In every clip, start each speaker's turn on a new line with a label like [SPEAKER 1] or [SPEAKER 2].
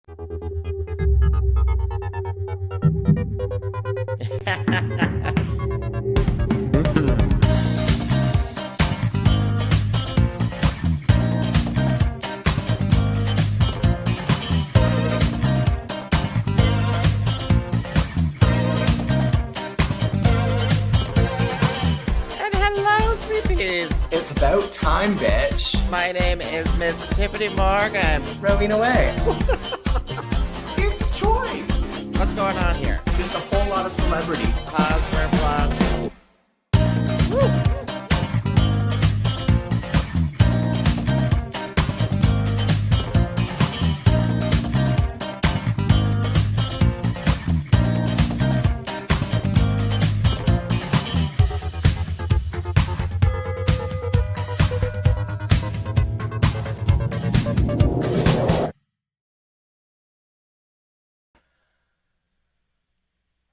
[SPEAKER 1] And hello, sleepies.
[SPEAKER 2] It's about time, bitch.
[SPEAKER 1] My name is Miss Tyffanie Morgan.
[SPEAKER 2] Rowena Whey. It's Joy.
[SPEAKER 1] What's going on here?
[SPEAKER 2] Just a whole lot of celebrity.
[SPEAKER 1] Pause for applause. Woo.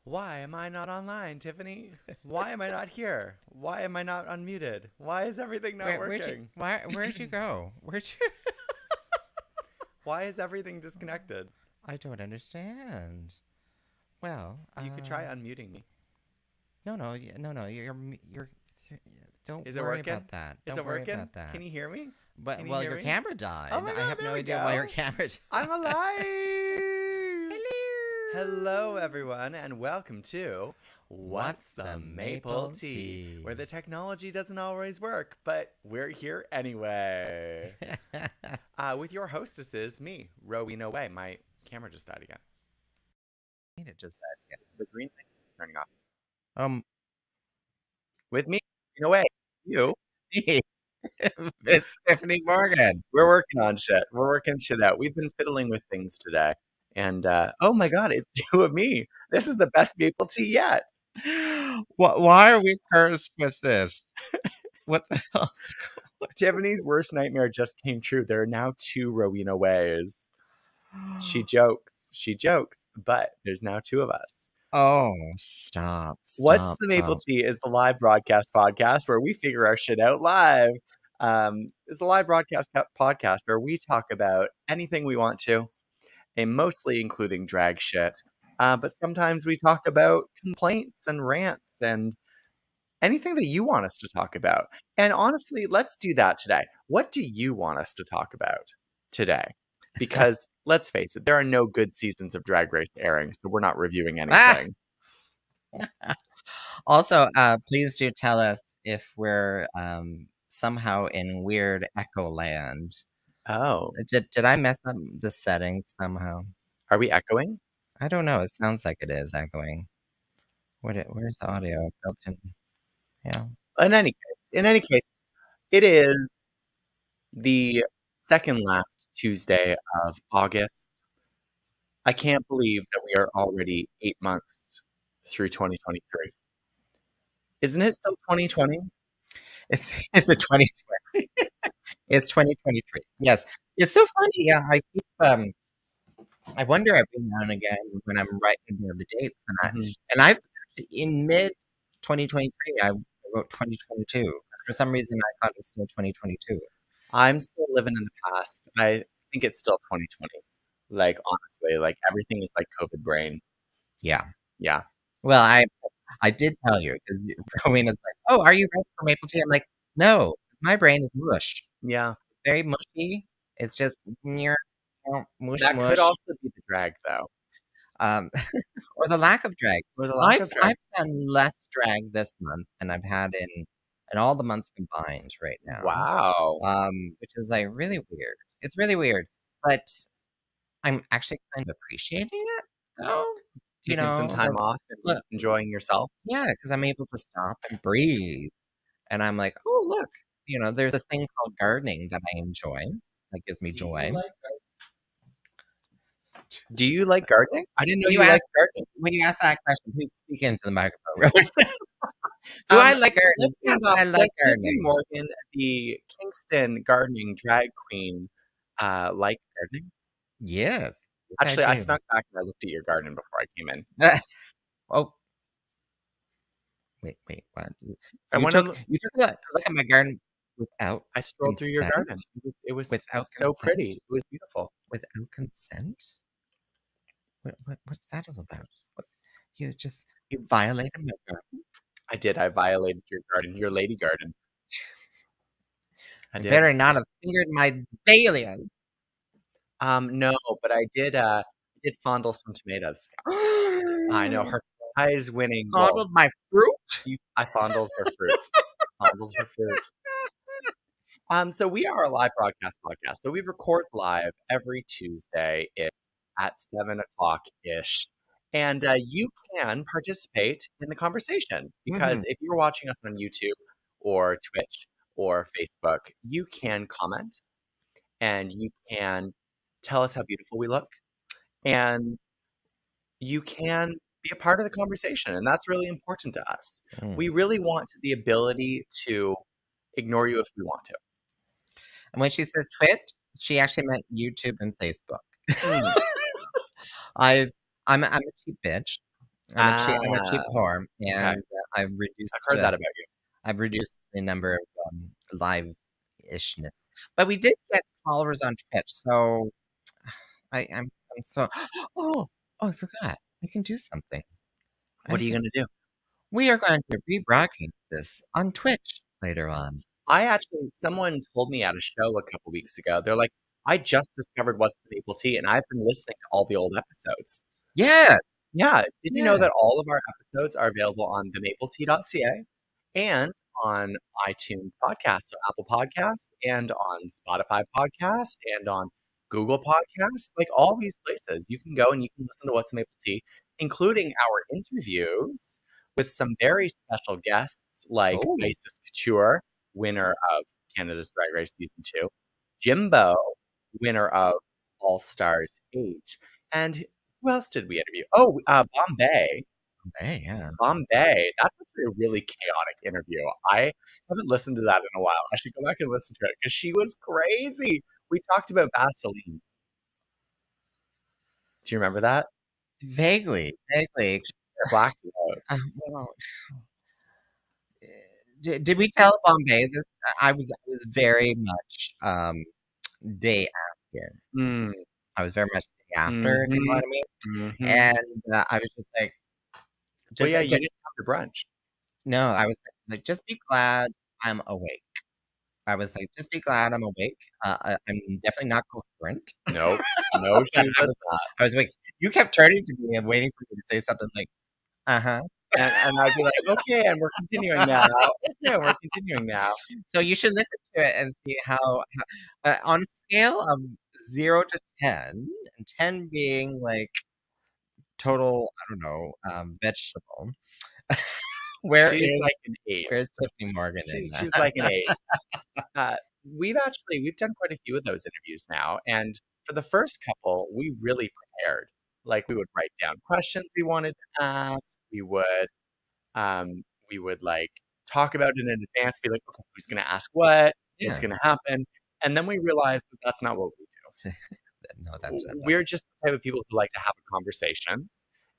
[SPEAKER 3] Why am I not online, Tyffanie? Why am I not here? Why am I not unmuted? Why is everything not working?
[SPEAKER 1] Where'd you go? Where'd you?
[SPEAKER 3] Why is everything disconnected?
[SPEAKER 1] I don't understand. Well,
[SPEAKER 3] You could try unmuting me.
[SPEAKER 1] No. You're. Don't
[SPEAKER 3] Is it
[SPEAKER 1] worry
[SPEAKER 3] working?
[SPEAKER 1] about that.
[SPEAKER 3] Is
[SPEAKER 1] Don't
[SPEAKER 3] it
[SPEAKER 1] worry
[SPEAKER 3] working?
[SPEAKER 1] about that.
[SPEAKER 3] Can you hear me?
[SPEAKER 1] But
[SPEAKER 3] Can you
[SPEAKER 1] well,
[SPEAKER 3] hear
[SPEAKER 1] your
[SPEAKER 3] me?
[SPEAKER 1] camera died.
[SPEAKER 3] Oh my God,
[SPEAKER 1] I have
[SPEAKER 3] there
[SPEAKER 1] no
[SPEAKER 3] we
[SPEAKER 1] idea
[SPEAKER 3] go.
[SPEAKER 1] why your camera died.
[SPEAKER 3] I'm alive. Hello, everyone, and welcome to What's the Maple Tea? Where the technology doesn't always work, but we're here anyway. With your hostesses, me, Rowena Whey. My camera just died again.
[SPEAKER 1] It just died again.
[SPEAKER 3] The green thing is turning off. With me, Rowena Whey. You.
[SPEAKER 1] Miss Tyffanie Morgan.
[SPEAKER 3] We're working on shit. We're working shit out. We've been fiddling with things today. And, oh my God, it's two of me. This is the best maple tea yet.
[SPEAKER 1] Why are we cursed with this? What the hell?
[SPEAKER 3] Tiffany's worst nightmare just came true. There are now two Rowena Wheys. She jokes, but there's now two of us.
[SPEAKER 1] Oh, stop.
[SPEAKER 3] What's the Maple Tea is the live broadcast podcast where we figure our shit out live. It's a live broadcast podcast where we talk about anything we want to, and mostly including drag shit. But sometimes we talk about complaints and rants and anything that you want us to talk about. And honestly, let's do that today. What do you want us to talk about today? Because let's face it, there are no good seasons of Drag Race airing, so we're not reviewing anything.
[SPEAKER 1] Also, please do tell us if we're somehow in weird echo land.
[SPEAKER 3] Oh,
[SPEAKER 1] Did I mess up the settings somehow?
[SPEAKER 3] are we echoing?
[SPEAKER 1] I don't know. It sounds like it is echoing. Where's the audio built in? Yeah.
[SPEAKER 3] In any case, it is the second last Tuesday of August. I can't believe that we are already 8 months through 2023. Isn't it still 2020?
[SPEAKER 1] It's a 2020. It's 2023. Yes. It's so funny. Yeah, I keep I wonder every now and again when I'm writing down the dates and I've in mid 2023 I wrote 2022. For some reason I thought it was still 2022.
[SPEAKER 3] I'm still living in the past. I think it's still 2020. Like, honestly, like everything is like COVID brain.
[SPEAKER 1] Yeah.
[SPEAKER 3] Yeah.
[SPEAKER 1] Well, I did tell you because Rowena's like, "Oh, are you ready for maple tea?" I'm like, "No, my brain is mush.
[SPEAKER 3] Yeah.
[SPEAKER 1] Very mushy. It's just mush,
[SPEAKER 3] That
[SPEAKER 1] mush."
[SPEAKER 3] could also be the drag, though.
[SPEAKER 1] Or the lack of drag.
[SPEAKER 3] Or the lack of drag.
[SPEAKER 1] I've done less drag this month than I've had in all the months combined right now.
[SPEAKER 3] Wow.
[SPEAKER 1] Which is like really weird. It's really weird, but I'm actually kind of appreciating it though.
[SPEAKER 3] Taking some time off and enjoying yourself.
[SPEAKER 1] Yeah, because I'm able to stop and breathe. And I'm like, oh, look, there's a thing called gardening that I enjoy. That gives me joy.
[SPEAKER 3] Do you like gardening? I didn't know you
[SPEAKER 1] liked
[SPEAKER 3] liked gardening.
[SPEAKER 1] When you ask that question, please speak into the microphone. Do I like gardening? Yes, I like gardening.
[SPEAKER 3] Tyffanie Morgan, the Kingston gardening drag queen, like gardening?
[SPEAKER 1] Yes.
[SPEAKER 3] Actually, I snuck back and I looked at your garden before I came in.
[SPEAKER 1] Oh. Wait, what?
[SPEAKER 3] You
[SPEAKER 1] took a look at my garden without
[SPEAKER 3] I strolled through your garden. It was so pretty. It was beautiful.
[SPEAKER 1] Without consent? What's that all about? What's you violated my garden?
[SPEAKER 3] I did. I violated your garden, your lady garden. I
[SPEAKER 1] You
[SPEAKER 3] did.
[SPEAKER 1] better not have fingered my dahlias.
[SPEAKER 3] No, but I did fondle some tomatoes. I know her prize winning. Well,
[SPEAKER 1] Fondled my fruit.
[SPEAKER 3] I fondled her fruit. Fondled her fruit. So we are a live broadcast podcast. So we record live every Tuesday at 7 o'clock ish. And you can participate in the conversation because if you're watching us on YouTube or Twitch or Facebook, you can comment and you can tell us how beautiful we look. And you can be a part of the conversation. And that's really important to us. We really want the ability to ignore you if we want to.
[SPEAKER 1] And when she says Twitch, she actually meant YouTube and Facebook. I'm a cheap bitch. I'm a cheap whore, and I've reduced.
[SPEAKER 3] I've heard that about you.
[SPEAKER 1] I've reduced the number of live-ishness, but we did get followers on Twitch, so I'm so. Oh, I forgot. I can do something.
[SPEAKER 3] What are you going to do?
[SPEAKER 1] We are going to rebroadcast this on Twitch later on.
[SPEAKER 3] Someone told me at a show a couple weeks ago, they're like, I just discovered What's the Maple Tea, and I've been listening to all the old episodes.
[SPEAKER 1] Yeah.
[SPEAKER 3] Yeah. Did you know that all of our episodes are available on themapletea.ca and on iTunes Podcast, so Apple Podcasts, and on Spotify Podcast, and on Google Podcasts, like all these places. You can go and you can listen to What's the Maple Tea, including our interviews with some very special guests like House of Couture, winner of Canada's Drag Race Season 2, Jimbo, winner of All Stars 8, and who else did we interview? Oh, Bombay.
[SPEAKER 1] Bombay, yeah.
[SPEAKER 3] Bombay. That's actually a really chaotic interview. I haven't listened to that in a while. I should go back and listen to it because she was crazy. We talked about Vaseline. Do you remember that?
[SPEAKER 1] Vaguely.
[SPEAKER 3] Blacked it out.
[SPEAKER 1] Well, did we tell Bombay this? I was very much day after. I was very much day after, if you know what I mean. And I was just like,
[SPEAKER 3] you didn't have your brunch.
[SPEAKER 1] No, I was like, just be glad I'm awake. I was like, just be glad I'm awake. I'm definitely not coherent.
[SPEAKER 3] No, she was not.
[SPEAKER 1] I was awake. You kept turning to me and waiting for me to say something like, and
[SPEAKER 3] I'd be like, okay, and we're continuing now. Yeah, we're continuing now.
[SPEAKER 1] So you should listen to it and see how on a scale of 0 to 10, and 10 being like total, I don't know, vegetable.
[SPEAKER 3] She's like an 8.
[SPEAKER 1] Where's Tyffanie Morgan in that?
[SPEAKER 3] She's like an 8. We've done quite a few of those interviews now, and for the first couple, we really prepared. Like we would write down questions we wanted to ask. We would like talk about it in advance. Be like, okay, who's going to ask what? It's going to happen, and then we realized that that's not what we do.
[SPEAKER 1] No, that's not.
[SPEAKER 3] We're just the type of people who like to have a conversation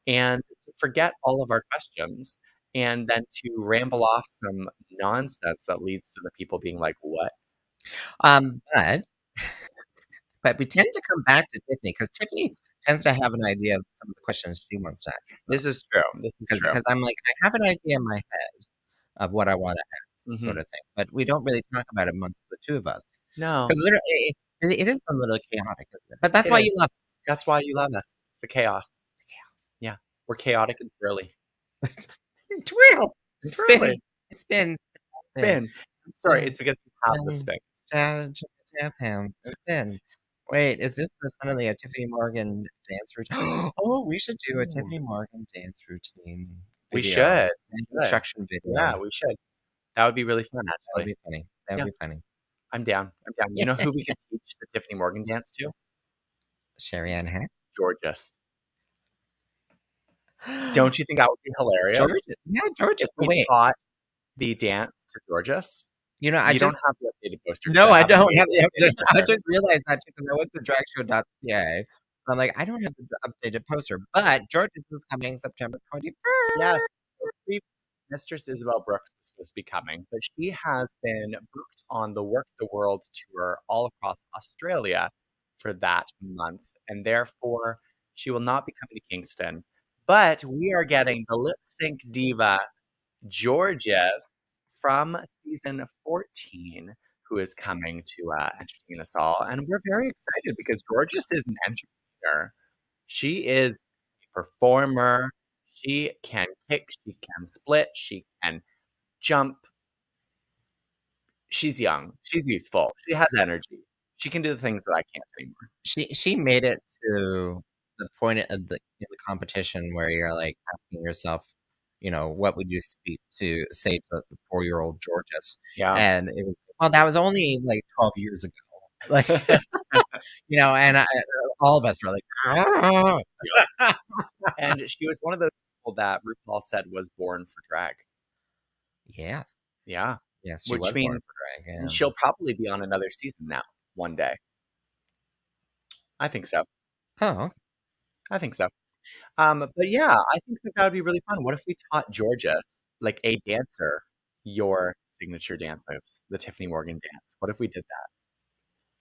[SPEAKER 3] and to forget all of our questions, and then to ramble off some nonsense that leads to the people being like, what?
[SPEAKER 1] But we tend to come back to Tyffanie because Tyffanie tends to have an idea of some of the questions she wants to ask.
[SPEAKER 3] This is true.
[SPEAKER 1] Because I'm like, I have an idea in my head of what I want to ask, sort of thing. But we don't really talk about it amongst the two of us.
[SPEAKER 3] No.
[SPEAKER 1] Because literally, it is a little chaotic, isn't it? But that's why you love us.
[SPEAKER 3] That's why you love us. It's the chaos. Yeah. We're chaotic and twirly.
[SPEAKER 1] Twirl.
[SPEAKER 3] Spin. Sorry, it's because we have the spin.
[SPEAKER 1] Jazz hands. Spin. Wait, is this suddenly a Tyffanie Morgan dance routine? Oh, we should do a Tyffanie Morgan dance routine.
[SPEAKER 3] Video. We should.
[SPEAKER 1] Instruction video.
[SPEAKER 3] Yeah, we should. That would be really fun, actually.
[SPEAKER 1] That would be funny. That would be funny.
[SPEAKER 3] I'm down. You know who we could teach the Tyffanie Morgan dance to?
[SPEAKER 1] Sherry Ann Heck?
[SPEAKER 3] Georges. Don't you think that would be hilarious?
[SPEAKER 1] Georges.
[SPEAKER 3] If we taught the dance to Georges.
[SPEAKER 1] You know,
[SPEAKER 3] you don't have the updated poster.
[SPEAKER 1] No, I don't have the updated. I just realized that because I went to dragshow.ca. I'm like, I don't have the updated poster, but Georges is coming September 21st.
[SPEAKER 3] Yes, Mistress Isabel Brooks was supposed to be coming, but she has been booked on the Work the World tour all across Australia for that month, and therefore She will not be coming to Kingston, but we are getting the lip sync diva Georges from season 14, who is coming to entertain us all. And we're very excited because Georges is an entertainer. She is a performer. She can kick, she can split, she can jump. She's young, she's youthful, she has energy. She can do the things that I can't anymore.
[SPEAKER 1] She made it to the point of the competition where you're like asking yourself, what would you say to the 4-year-old Georges?
[SPEAKER 3] Yeah.
[SPEAKER 1] And it was, well, that was only like 12 years ago. Like, and all of us were like, "Ah."
[SPEAKER 3] And she was one of those people that RuPaul said was born for drag.
[SPEAKER 1] Yes.
[SPEAKER 3] Yeah.
[SPEAKER 1] Yes, she
[SPEAKER 3] Which
[SPEAKER 1] was born
[SPEAKER 3] means
[SPEAKER 1] for drag. Yeah.
[SPEAKER 3] she'll probably be on another season now, one day. I think so.
[SPEAKER 1] Oh, okay.
[SPEAKER 3] I think so. But yeah, I think that would be really fun. What if we taught Georges, like a dancer, your signature dance moves, the Tyffanie Morgan dance? What if we did that?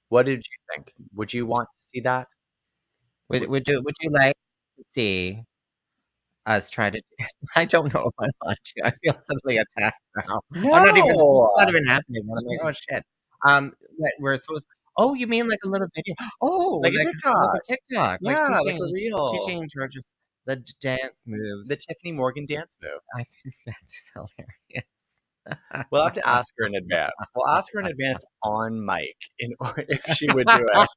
[SPEAKER 3] What did you think? Would you want to see that?
[SPEAKER 1] Would you like to see us try to? I don't know if I want to. I feel suddenly attacked now.
[SPEAKER 3] No,
[SPEAKER 1] I'm not even. It's not even happening. I'm like, oh shit. We're supposed. Oh, you mean like a little video? Oh,
[SPEAKER 3] like a TikTok.
[SPEAKER 1] Like a TikTok.
[SPEAKER 3] Yeah,
[SPEAKER 1] like
[SPEAKER 3] like a reel.
[SPEAKER 1] Teaching Georges the dance moves.
[SPEAKER 3] The Tyffanie Morgan dance move.
[SPEAKER 1] I think that's hilarious.
[SPEAKER 3] We'll have to ask her in advance. We'll ask her in advance on mic if she would do it.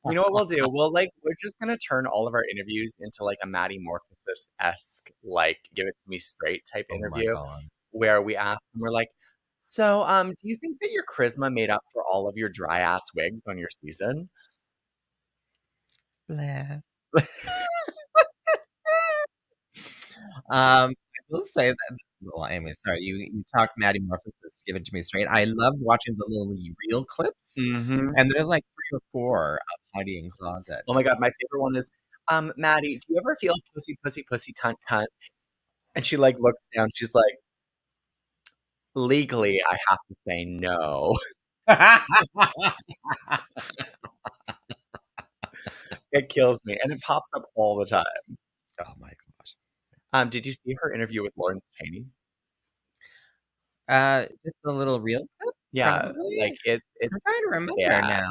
[SPEAKER 3] You know what we'll do? We're just gonna turn all of our interviews into like a Maddie Morphosis-esque, like give it to me straight type interview, where we ask them, we're like, so do you think that your charisma made up for all of your dry ass wigs on your season?
[SPEAKER 1] Bless. I will say that. Well, anyway, sorry. You talked Maddie Morphosis, give it to me straight. I love watching the little reel clips, and there's like 3 or 4 of Heidi in Closet.
[SPEAKER 3] Oh my god, my favorite one is, Maddie, do you ever feel pussy, pussy, pussy, cunt, cunt? And she like looks down. She's like, legally, I have to say no. It kills me, and it pops up all the time.
[SPEAKER 1] Oh my gosh.
[SPEAKER 3] Did you see her interview with Lawrence Chaney?
[SPEAKER 1] Just a little reel clip?
[SPEAKER 3] Yeah,
[SPEAKER 1] probably?
[SPEAKER 3] like it's
[SPEAKER 1] I'm trying to remember now.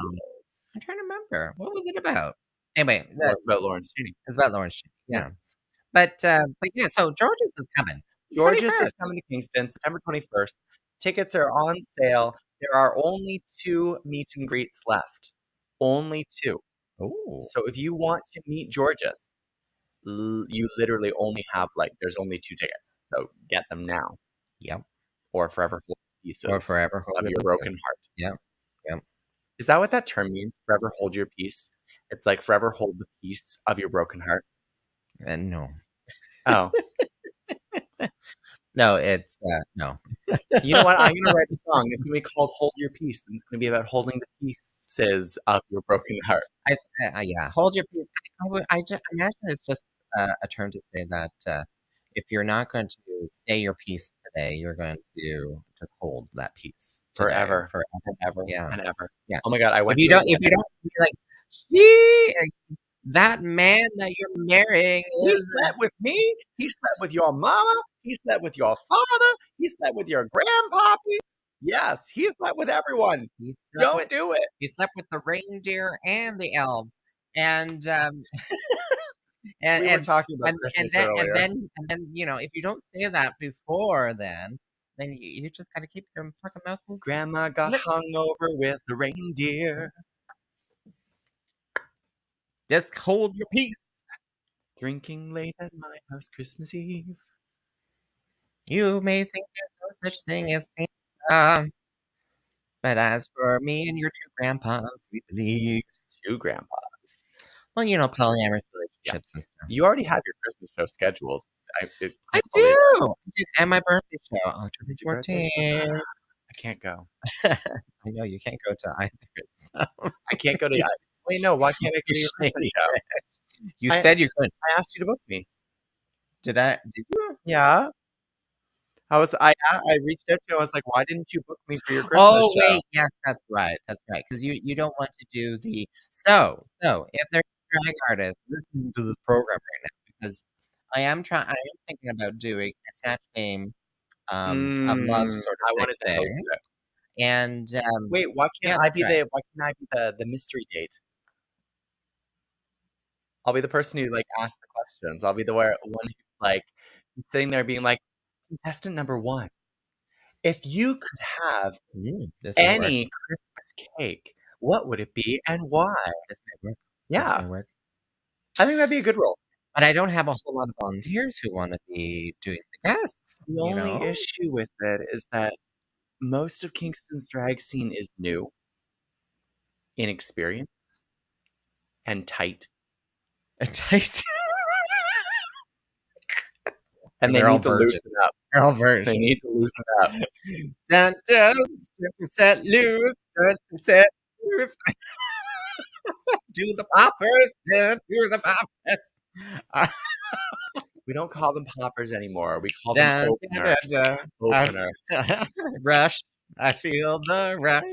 [SPEAKER 1] I'm trying to remember. What was it about? Anyway,
[SPEAKER 3] it's about Lawrence Chaney.
[SPEAKER 1] It's about Lawrence Chaney. Yeah. But yeah, so Georges is coming.
[SPEAKER 3] Georges is coming to Kingston, September 21st. Tickets are on sale. There are only 2 meet and greets left. Only 2.
[SPEAKER 1] Oh.
[SPEAKER 3] So if you want to meet Georges, you literally only have there's only 2 tickets. So get them now.
[SPEAKER 1] Yep.
[SPEAKER 3] Or forever hold pieces.
[SPEAKER 1] Or forever hold
[SPEAKER 3] of your broken heart.
[SPEAKER 1] Yep. Yep.
[SPEAKER 3] Is that what that term means? Forever hold your peace? It's like forever hold the peace of your broken heart?
[SPEAKER 1] No.
[SPEAKER 3] Oh.
[SPEAKER 1] No, it's no.
[SPEAKER 3] You know what? I'm gonna write a song. It's gonna be called "Hold Your Peace," and it's gonna be about holding the pieces of your broken heart.
[SPEAKER 1] Yeah, hold your peace. I imagine it's just a term to say that if you're not going to say your piece today, you're going to just hold that piece
[SPEAKER 3] forever,
[SPEAKER 1] yeah,
[SPEAKER 3] and ever.
[SPEAKER 1] Yeah.
[SPEAKER 3] Oh my god!
[SPEAKER 1] If you don't, be like, that man that you're marrying,
[SPEAKER 3] he slept with me. He slept with your mama. He slept with your father. He slept with your grandpappy. Yes, he slept with everyone. Don't do it.
[SPEAKER 1] He slept with the reindeer and the elves, and
[SPEAKER 3] we were talking about Christmas earlier.
[SPEAKER 1] And then if you don't say that before, then you just gotta keep your fucking mouth moving.
[SPEAKER 3] Grandma got hung over with the reindeer.
[SPEAKER 1] Just hold your peace.
[SPEAKER 3] Drinking late at my house Christmas Eve.
[SPEAKER 1] You may think there's no such thing as Santa, but as for me and your 2 grandpas, we believe.
[SPEAKER 3] 2 grandpas.
[SPEAKER 1] Well, polyamorous relationships and stuff.
[SPEAKER 3] You already have your Christmas show scheduled.
[SPEAKER 1] I do. And my birthday show, October 14th.
[SPEAKER 3] I can't go.
[SPEAKER 1] I know you can't go to either.
[SPEAKER 3] I can't go to either. Wait, no. Why can't I go to your Christmas show?
[SPEAKER 1] You said you could.
[SPEAKER 3] I asked you to book me.
[SPEAKER 1] Did you?
[SPEAKER 3] Yeah. I reached out to you. I was like, why didn't you book me for your Christmas show?
[SPEAKER 1] Oh, wait. Yes, that's right. That's right. Because you don't want to do the... So, if there's drag artist listening to this program right now because I am thinking about doing a Snatch Game of love sort of
[SPEAKER 3] I
[SPEAKER 1] type
[SPEAKER 3] wanted to
[SPEAKER 1] thing.
[SPEAKER 3] host it.
[SPEAKER 1] And
[SPEAKER 3] Wait, why can't
[SPEAKER 1] yeah,
[SPEAKER 3] I
[SPEAKER 1] that's
[SPEAKER 3] be
[SPEAKER 1] right.
[SPEAKER 3] the mystery date? I'll be the person who like asks the questions. I'll be the one who like sitting there being like, contestant number 1, if you could have
[SPEAKER 1] This is work.
[SPEAKER 3] any Christmas cake, what would it be and why?
[SPEAKER 1] This might work. This
[SPEAKER 3] Yeah,
[SPEAKER 1] might work.
[SPEAKER 3] I think that'd be a good role.
[SPEAKER 1] But I don't have a whole lot of volunteers who want to be doing the guests,
[SPEAKER 3] The
[SPEAKER 1] you
[SPEAKER 3] only
[SPEAKER 1] know?
[SPEAKER 3] issue with it is that most of Kingston's drag scene is new, inexperienced, and tight.
[SPEAKER 1] Tight.
[SPEAKER 3] And they
[SPEAKER 1] They're all
[SPEAKER 3] need to
[SPEAKER 1] virgin.
[SPEAKER 3] loosen up.
[SPEAKER 1] They're all
[SPEAKER 3] They
[SPEAKER 1] virgin.
[SPEAKER 3] need to loosen up.
[SPEAKER 1] Dun, dun, 20% loose, 20% loose. Do the poppers, do the poppers.
[SPEAKER 3] We don't call them poppers anymore. We call them
[SPEAKER 1] Dun, dun,
[SPEAKER 3] openers.
[SPEAKER 1] dun, dun.
[SPEAKER 3] Opener.
[SPEAKER 1] Rush. I feel the rush.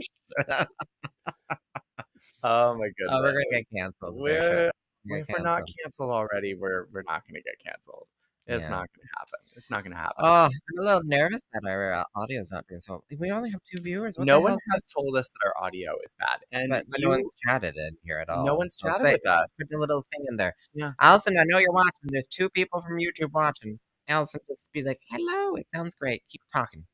[SPEAKER 3] Oh my goodness.
[SPEAKER 1] Oh, we're gonna get canceled.
[SPEAKER 3] If we're not canceled already, we're not gonna get canceled. It's not gonna happen. It's not gonna happen.
[SPEAKER 1] Oh, I'm a little nervous that our audio is not being so. We only have 2 viewers. What
[SPEAKER 3] No
[SPEAKER 1] the
[SPEAKER 3] one
[SPEAKER 1] hell?
[SPEAKER 3] has told us that our audio is bad, and
[SPEAKER 1] But no one's chatted in here at all.
[SPEAKER 3] no one's
[SPEAKER 1] So
[SPEAKER 3] chatted with us.
[SPEAKER 1] Put the little thing in there.
[SPEAKER 3] Yeah.
[SPEAKER 1] Allison, I know you're watching. There's 2 people from YouTube watching. Allison, just be like, "Hello, it sounds great. Keep talking."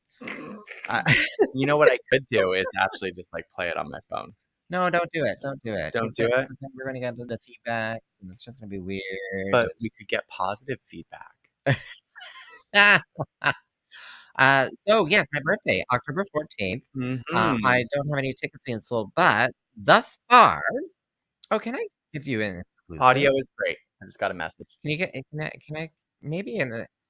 [SPEAKER 3] You know what I could do is actually just like play it on my phone.
[SPEAKER 1] No, don't do it. Don't do it.
[SPEAKER 3] Don't do it?
[SPEAKER 1] Because then we're gonna get into the feedback, and it's just gonna be weird.
[SPEAKER 3] But we could get positive feedback.
[SPEAKER 1] So yes, my birthday, October 14th. I don't have any tickets being sold, but thus far, can I give you an exclusive?
[SPEAKER 3] Audio is great. I just got a message.
[SPEAKER 1] Can you get? Can I maybe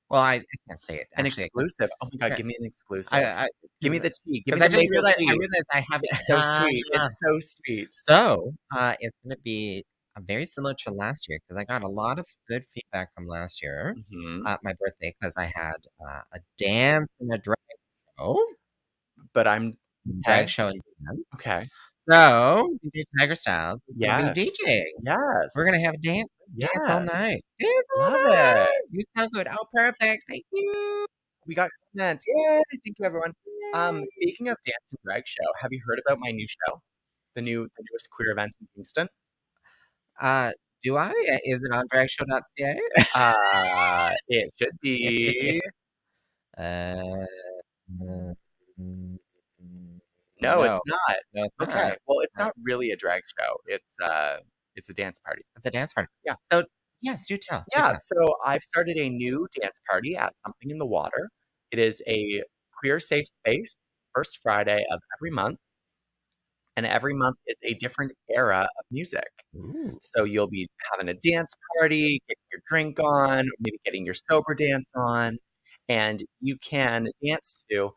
[SPEAKER 1] well, I can't say it.
[SPEAKER 3] An
[SPEAKER 1] Actually,
[SPEAKER 3] exclusive. Oh my god,
[SPEAKER 1] okay.
[SPEAKER 3] give me an exclusive.
[SPEAKER 1] I
[SPEAKER 3] Give me the tea. Give
[SPEAKER 1] because
[SPEAKER 3] me
[SPEAKER 1] I
[SPEAKER 3] the
[SPEAKER 1] just
[SPEAKER 3] maple tea.
[SPEAKER 1] realized I have
[SPEAKER 3] It's so sweet. It's so sweet.
[SPEAKER 1] So it's gonna be very similar to last year because I got a lot of good feedback from last year. My birthday because I had a dance and a drag show.
[SPEAKER 3] But I'm
[SPEAKER 1] Drag show and dance.
[SPEAKER 3] okay.
[SPEAKER 1] So DJ Tiger Styles is gonna be
[SPEAKER 3] Yes.
[SPEAKER 1] DJing.
[SPEAKER 3] Yes.
[SPEAKER 1] We're gonna have a dance all night.
[SPEAKER 3] Yes.
[SPEAKER 1] Dance all
[SPEAKER 3] Love
[SPEAKER 1] night.
[SPEAKER 3] it.
[SPEAKER 1] You sound good. Oh, perfect. Thank you.
[SPEAKER 3] We got comments. Yay! Thank you, everyone. Speaking of dance and drag show, have you heard about my new show? The newest queer event in Kingston?
[SPEAKER 1] Do I? Is it on dragshow.ca?
[SPEAKER 3] It should be. No, it's not.
[SPEAKER 1] No, it's not.
[SPEAKER 3] Okay. Well, it's not really a drag show. It's a dance party.
[SPEAKER 1] It's a dance party.
[SPEAKER 3] Yeah.
[SPEAKER 1] So yes, do tell. do
[SPEAKER 3] Yeah,
[SPEAKER 1] tell.
[SPEAKER 3] so I've started a new dance party at Something in the Water. It is a queer safe space, first Friday of every month. And every month is a different era of music.
[SPEAKER 1] Ooh.
[SPEAKER 3] So you'll be having a dance party, getting your drink on, maybe getting your sober dance on, and you can dance to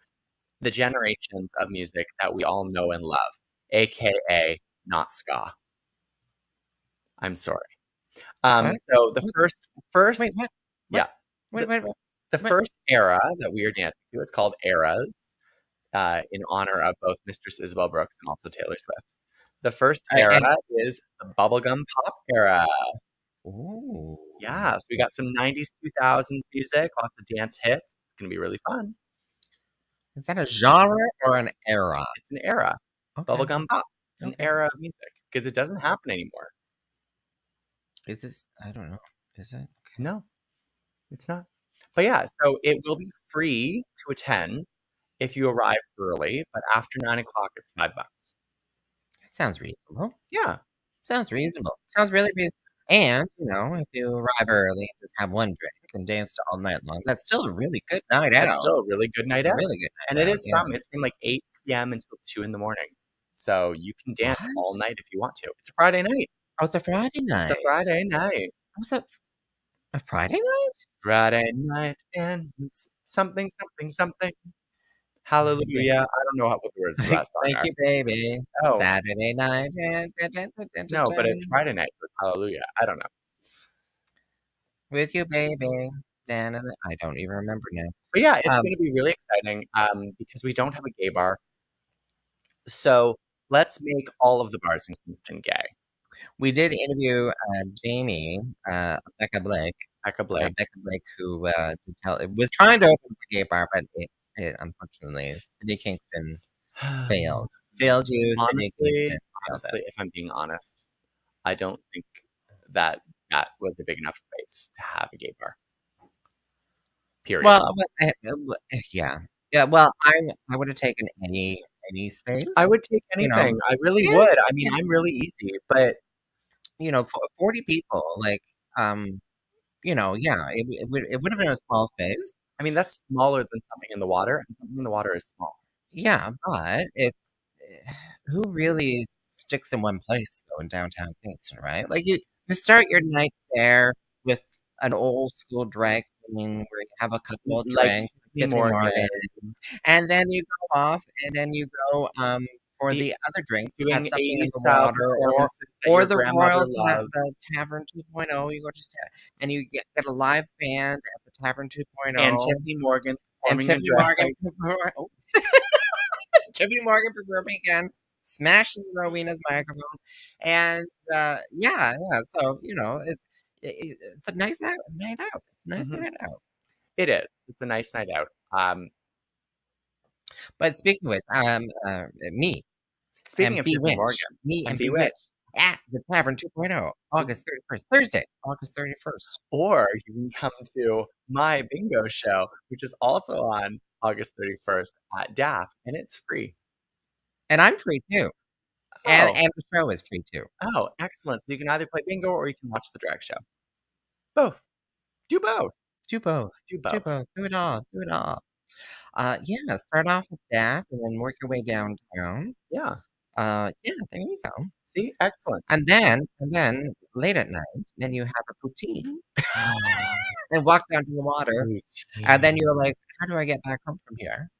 [SPEAKER 3] the generations of music that we all know and love, aka not ska. I'm sorry. So the first
[SPEAKER 1] Wait, what?
[SPEAKER 3] yeah.
[SPEAKER 1] Wait.
[SPEAKER 3] The first era that we are dancing to, it's called Eras, in honor of both Mistress Isabel Brooks and also Taylor Swift. The first era is the bubblegum pop era.
[SPEAKER 1] Ooh.
[SPEAKER 3] Yeah, so we got some 90s, 2000s music, lots of dance hits. It's going to be really fun.
[SPEAKER 1] Is that a genre or an era?
[SPEAKER 3] It's an era.
[SPEAKER 1] Okay.
[SPEAKER 3] Bubblegum pop. It's an
[SPEAKER 1] Okay.
[SPEAKER 3] era of music because it doesn't happen anymore.
[SPEAKER 1] Is this? I don't know. Is it?
[SPEAKER 3] No, it's not. But yeah, so it will be free to attend if you arrive early, but after 9 o'clock, it's $5.
[SPEAKER 1] That sounds reasonable.
[SPEAKER 3] Yeah.
[SPEAKER 1] Sounds reasonable. Sounds really reasonable. And, if you arrive early and just have one drink and dance all night long, that's still a really good night out.
[SPEAKER 3] It's still a really good night out.
[SPEAKER 1] Really good night
[SPEAKER 3] And
[SPEAKER 1] out.
[SPEAKER 3] it's from like 8 p.m. until 2 in the morning. So you can dance all night if you want to. It's a Friday night.
[SPEAKER 1] Oh, it's a Friday night.
[SPEAKER 3] It's a Friday night.
[SPEAKER 1] What's up? A Friday night?
[SPEAKER 3] Friday night and something. Hallelujah. I don't know what the words of that song
[SPEAKER 1] Thank
[SPEAKER 3] are.
[SPEAKER 1] you, baby.
[SPEAKER 3] Oh.
[SPEAKER 1] Saturday night.
[SPEAKER 3] No, but it's Friday night with Hallelujah. I don't know.
[SPEAKER 1] With you, baby. I don't even remember now.
[SPEAKER 3] But yeah, it's going to be really exciting because we don't have a gay bar. So let's make all of the bars in Kingston gay.
[SPEAKER 1] We did interview Jamie, Becca Blake,
[SPEAKER 3] Becca Blake.
[SPEAKER 1] who was trying to open a gay bar, but it unfortunately, Sydney Kingston failed. Failed you, Sydney Kingston.
[SPEAKER 3] Honestly, if I'm being honest, I don't think that was a big enough space to have a gay bar. Period.
[SPEAKER 1] Well, yeah. Well, I would have taken any space.
[SPEAKER 3] I would take anything. I really would. I mean, I'm really easy, but
[SPEAKER 1] 40 people, like, yeah, it would have been a small space.
[SPEAKER 3] I mean, that's smaller than something in the water, and something in the water is small.
[SPEAKER 1] Yeah, but who really sticks in one place though in downtown Kingston, right? Like you start your night there with an old school drag queen where you have a couple of drinks,
[SPEAKER 3] Tyffanie Morgan,
[SPEAKER 1] and then you go off, and then you go for the other drinks,
[SPEAKER 3] doing
[SPEAKER 1] something in the
[SPEAKER 3] 80s style
[SPEAKER 1] water, or the Royal the Tavern 2.0. You go to and you get a live band at the Tavern 2.0,
[SPEAKER 3] and Tyffanie Morgan
[SPEAKER 1] Tiffany Morgan performing again, smashing Rowena's microphone, and yeah. So it's a nice night out. It's a nice night out.
[SPEAKER 3] It is. It's a nice night out.
[SPEAKER 1] But speaking of which,
[SPEAKER 3] speaking of Tiffany Morgan,
[SPEAKER 1] me and Bewitched at the Tavern 2.0, August 31st, Thursday, August 31st.
[SPEAKER 3] Or you can come to my bingo show, which is also on August 31st at DAF, and it's free.
[SPEAKER 1] And I'm free too.
[SPEAKER 3] Oh.
[SPEAKER 1] And the show is free too.
[SPEAKER 3] Oh, excellent. So you can either play bingo or you can watch the drag show. Both. Do both.
[SPEAKER 1] Do both.
[SPEAKER 3] Do both.
[SPEAKER 1] Do it all. Do it all. Yeah, start off with DAF and then work your way downtown.
[SPEAKER 3] Yeah.
[SPEAKER 1] Yeah, there you go.
[SPEAKER 3] See, excellent.
[SPEAKER 1] And then late at night, then you have a poutine. And walk down to the water. And then you're like, how do I get back home from here?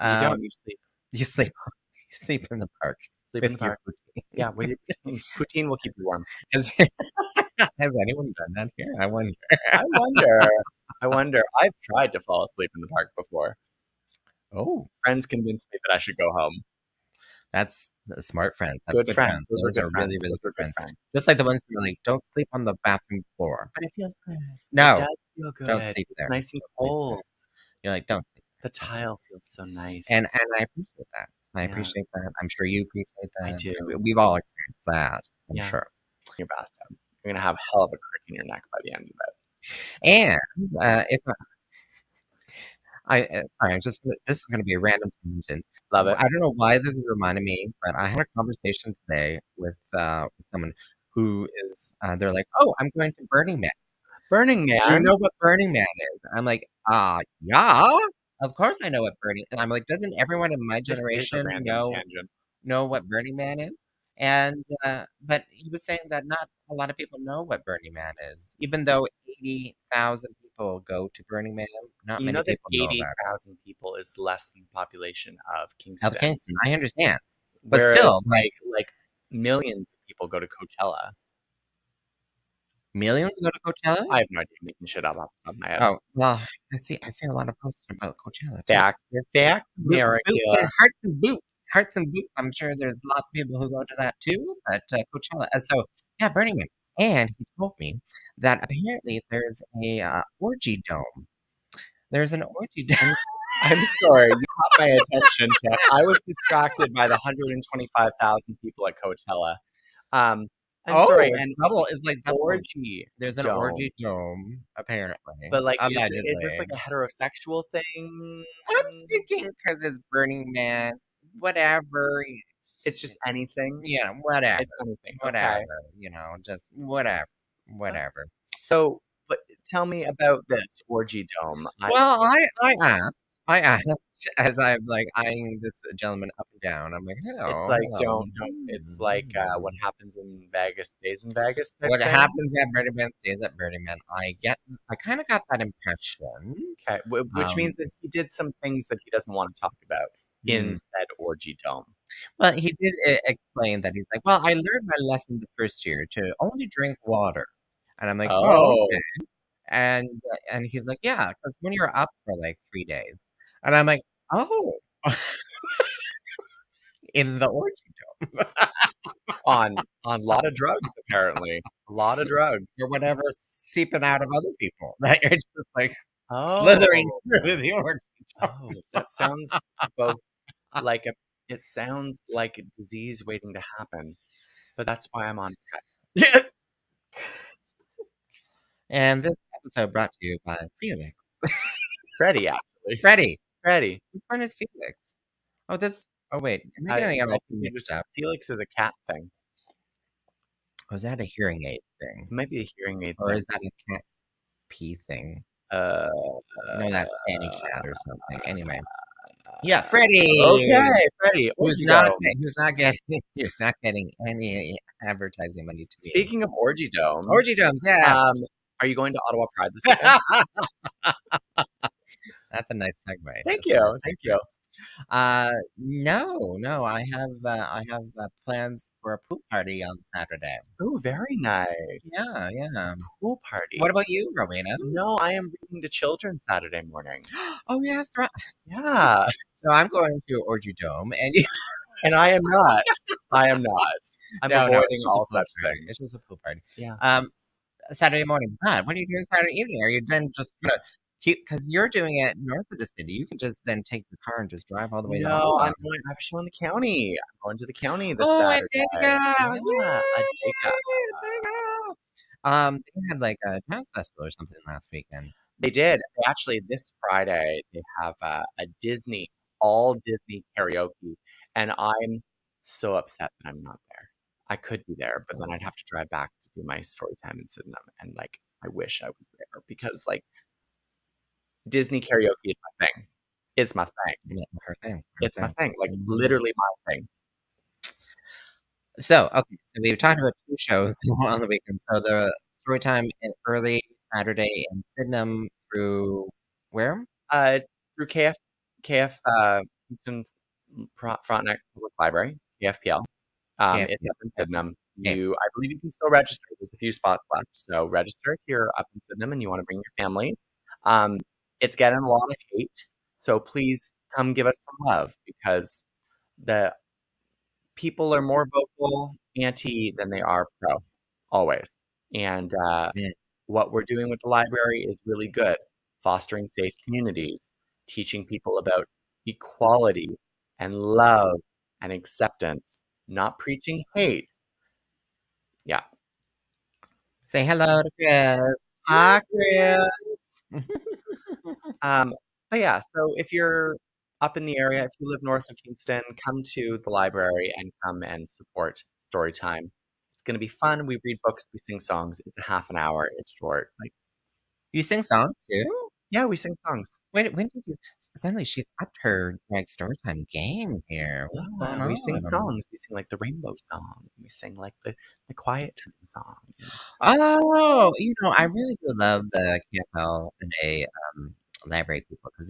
[SPEAKER 3] You don't. You sleep.
[SPEAKER 1] You sleep. You sleep in the park.
[SPEAKER 3] Sleep in the park. Yeah, with your poutine. Poutine will keep you warm.
[SPEAKER 1] Has anyone done that here? I wonder.
[SPEAKER 3] I wonder. I've tried to fall asleep in the park before.
[SPEAKER 1] Oh.
[SPEAKER 3] Friends convinced me that I should go home.
[SPEAKER 1] That's smart friends. That's
[SPEAKER 3] good friends.
[SPEAKER 1] Those are really, really good friends. Just like the ones who are like, don't sleep on the bathroom floor.
[SPEAKER 3] But it feels good.
[SPEAKER 1] No.
[SPEAKER 3] It does feel good.
[SPEAKER 1] Don't sleep there.
[SPEAKER 3] It's nice and cold.
[SPEAKER 1] You're like, don't sleep.
[SPEAKER 3] The tile feels so nice.
[SPEAKER 1] And I appreciate that. I appreciate that. I'm sure you appreciate that.
[SPEAKER 3] I do.
[SPEAKER 1] We've all experienced that. I'm sure.
[SPEAKER 3] Your bathtub. You're going to have hell of a crick in your neck by the end of it.
[SPEAKER 1] And if this is going to be a random tangent.
[SPEAKER 3] Love it.
[SPEAKER 1] I don't know why this is reminding me, but I had a conversation today with someone who is, they're like, oh, I'm going to Burning Man.
[SPEAKER 3] Burning Man?
[SPEAKER 1] Do you know what Burning Man is? I'm like, yeah, of course I know what Burning, and I'm like, doesn't everyone in my generation know what Burning Man is? And, but he was saying that not a lot of people know what Burning Man is, even though 80,000 people go to Burning Man. Not many people know about it.
[SPEAKER 3] 80,000 people is less than the population of Kingston.
[SPEAKER 1] Of Kingston, I understand. But
[SPEAKER 3] whereas,
[SPEAKER 1] still,
[SPEAKER 3] like millions of people go to Coachella.
[SPEAKER 1] Millions go to Coachella?
[SPEAKER 3] I have no idea. I'm making shit up off the top of my head.
[SPEAKER 1] Oh, well, I see a lot of posts about Coachella.
[SPEAKER 3] Facts, America.
[SPEAKER 1] Boots and hearts and boots. Hearts and boots. I'm sure there's lots of people who go to that too, at Coachella. And so, yeah, Burning Man. And he told me that apparently there's a orgy dome. There's an orgy dome.
[SPEAKER 3] I'm sorry, you caught my attention, Tiff. I was distracted by the 125,000 people at Coachella. Sorry,
[SPEAKER 1] it's double. It's like double.
[SPEAKER 3] Orgy.
[SPEAKER 1] There's an orgy dome, apparently.
[SPEAKER 3] But like, is this like a heterosexual thing?
[SPEAKER 1] I'm thinking because it's Burning Man. Whatever.
[SPEAKER 3] It's just anything.
[SPEAKER 1] Yeah, whatever.
[SPEAKER 3] It's anything.
[SPEAKER 1] Whatever.
[SPEAKER 3] Okay.
[SPEAKER 1] Just whatever. Whatever.
[SPEAKER 3] So, but tell me about this orgy dome.
[SPEAKER 1] Well, I asked as I'm like eyeing this gentleman up and down. I'm like, hello.
[SPEAKER 3] It's like don't. It's like what happens in Vegas stays in Vegas.
[SPEAKER 1] What happens at Burning Man stays at Burning Man. I kind of got that impression.
[SPEAKER 3] Okay, which means that he did some things that he doesn't want to talk about in said orgy dome.
[SPEAKER 1] Well, he did explain that he's like, well, I learned my lesson the first year to only drink water, and I'm like, oh, okay. And he's like, yeah, because when you're up for like 3 days, and I'm like, oh, in the orgy dome.
[SPEAKER 3] on a lot of drugs, apparently. A lot of drugs.
[SPEAKER 1] or whatever's seeping out of other people that you're just like slithering through the orgy.
[SPEAKER 3] Oh, that sounds both like it sounds like a disease waiting to happen. But that's why I'm on cut.
[SPEAKER 1] And this episode brought to you by Felix.
[SPEAKER 3] Freddie, actually.
[SPEAKER 1] Freddie.
[SPEAKER 3] Freddie.
[SPEAKER 1] Which one is Felix? Oh, wait. Am I getting all mixed up?
[SPEAKER 3] Felix is a cat thing.
[SPEAKER 1] Was that a hearing aid thing?
[SPEAKER 3] It might be a hearing aid
[SPEAKER 1] Or
[SPEAKER 3] thing.
[SPEAKER 1] is that a cat pee thing?
[SPEAKER 3] No,
[SPEAKER 1] that's Sandy Cat or something. Anyway. Yeah, Freddie.
[SPEAKER 3] Okay, Freddie.
[SPEAKER 1] Who's not getting any advertising money to me.
[SPEAKER 3] Speaking of orgy domes.
[SPEAKER 1] Orgy domes, yeah.
[SPEAKER 3] Are you going to Ottawa Pride this weekend?
[SPEAKER 1] That's a nice segue.
[SPEAKER 3] Thank you.
[SPEAKER 1] No. I have plans for a pool party on Saturday.
[SPEAKER 3] Oh, very nice.
[SPEAKER 1] Yeah.
[SPEAKER 3] Pool party.
[SPEAKER 1] What about you, Rowena?
[SPEAKER 3] No, I am reading to children Saturday morning.
[SPEAKER 1] Oh, yeah, that's right.
[SPEAKER 3] Yeah.
[SPEAKER 1] So I'm going to Orgy Dome,
[SPEAKER 3] and I am not. I'm avoiding all such things.
[SPEAKER 1] It's just a pool party.
[SPEAKER 3] Yeah.
[SPEAKER 1] Saturday morning. What are you doing Saturday evening? Are you then just gonna keep, because you're doing it north of the city? You can just then take the car and just drive all the way.
[SPEAKER 3] No, I'm actually in the county. I'm going to the county this Saturday.
[SPEAKER 1] Yeah,
[SPEAKER 3] Adega.
[SPEAKER 1] They had like a jazz festival or something last weekend.
[SPEAKER 3] They did. Actually, this Friday they have a all Disney karaoke, and I'm so upset that I'm not there. I could be there, but then I'd have to drive back to do my story time in Sydenham, and like I wish I was there because like Disney karaoke is my thing. It's my thing.
[SPEAKER 1] Yeah, her thing.
[SPEAKER 3] It's my thing. Like literally my thing.
[SPEAKER 1] So we talked about 2 shows on the weekend. So the story time in early Saturday in Sydenham through where?
[SPEAKER 3] Through KF Kingston Frontenac Public Library, KFPL. It's up in Sydenham. I believe you can still register. There's a few spots left, so register if you're up in Sydenham and you want to bring your families. It's getting a lot of hate, so please come give us some love because the people are more vocal anti than they are pro, always. And what we're doing with the library is really good, fostering safe communities, teaching people about equality and love and acceptance, not preaching hate. Yeah.
[SPEAKER 1] Say hello to Chris.
[SPEAKER 3] Hi, Chris. But yeah, so if you're up in the area, if you live north of Kingston, come to the library and come and support Storytime. It's going to be fun. We read books, we sing songs. It's a half an hour. It's short. Like,
[SPEAKER 1] you sing songs too?
[SPEAKER 3] Yeah, we sing songs.
[SPEAKER 1] When did you? Suddenly, she's upped her like Storytime game here.
[SPEAKER 3] Yeah, we sing songs. We sing like the Rainbow Song. We sing like the Quiet Time song.
[SPEAKER 1] Oh, I really do love the KFL and a library people because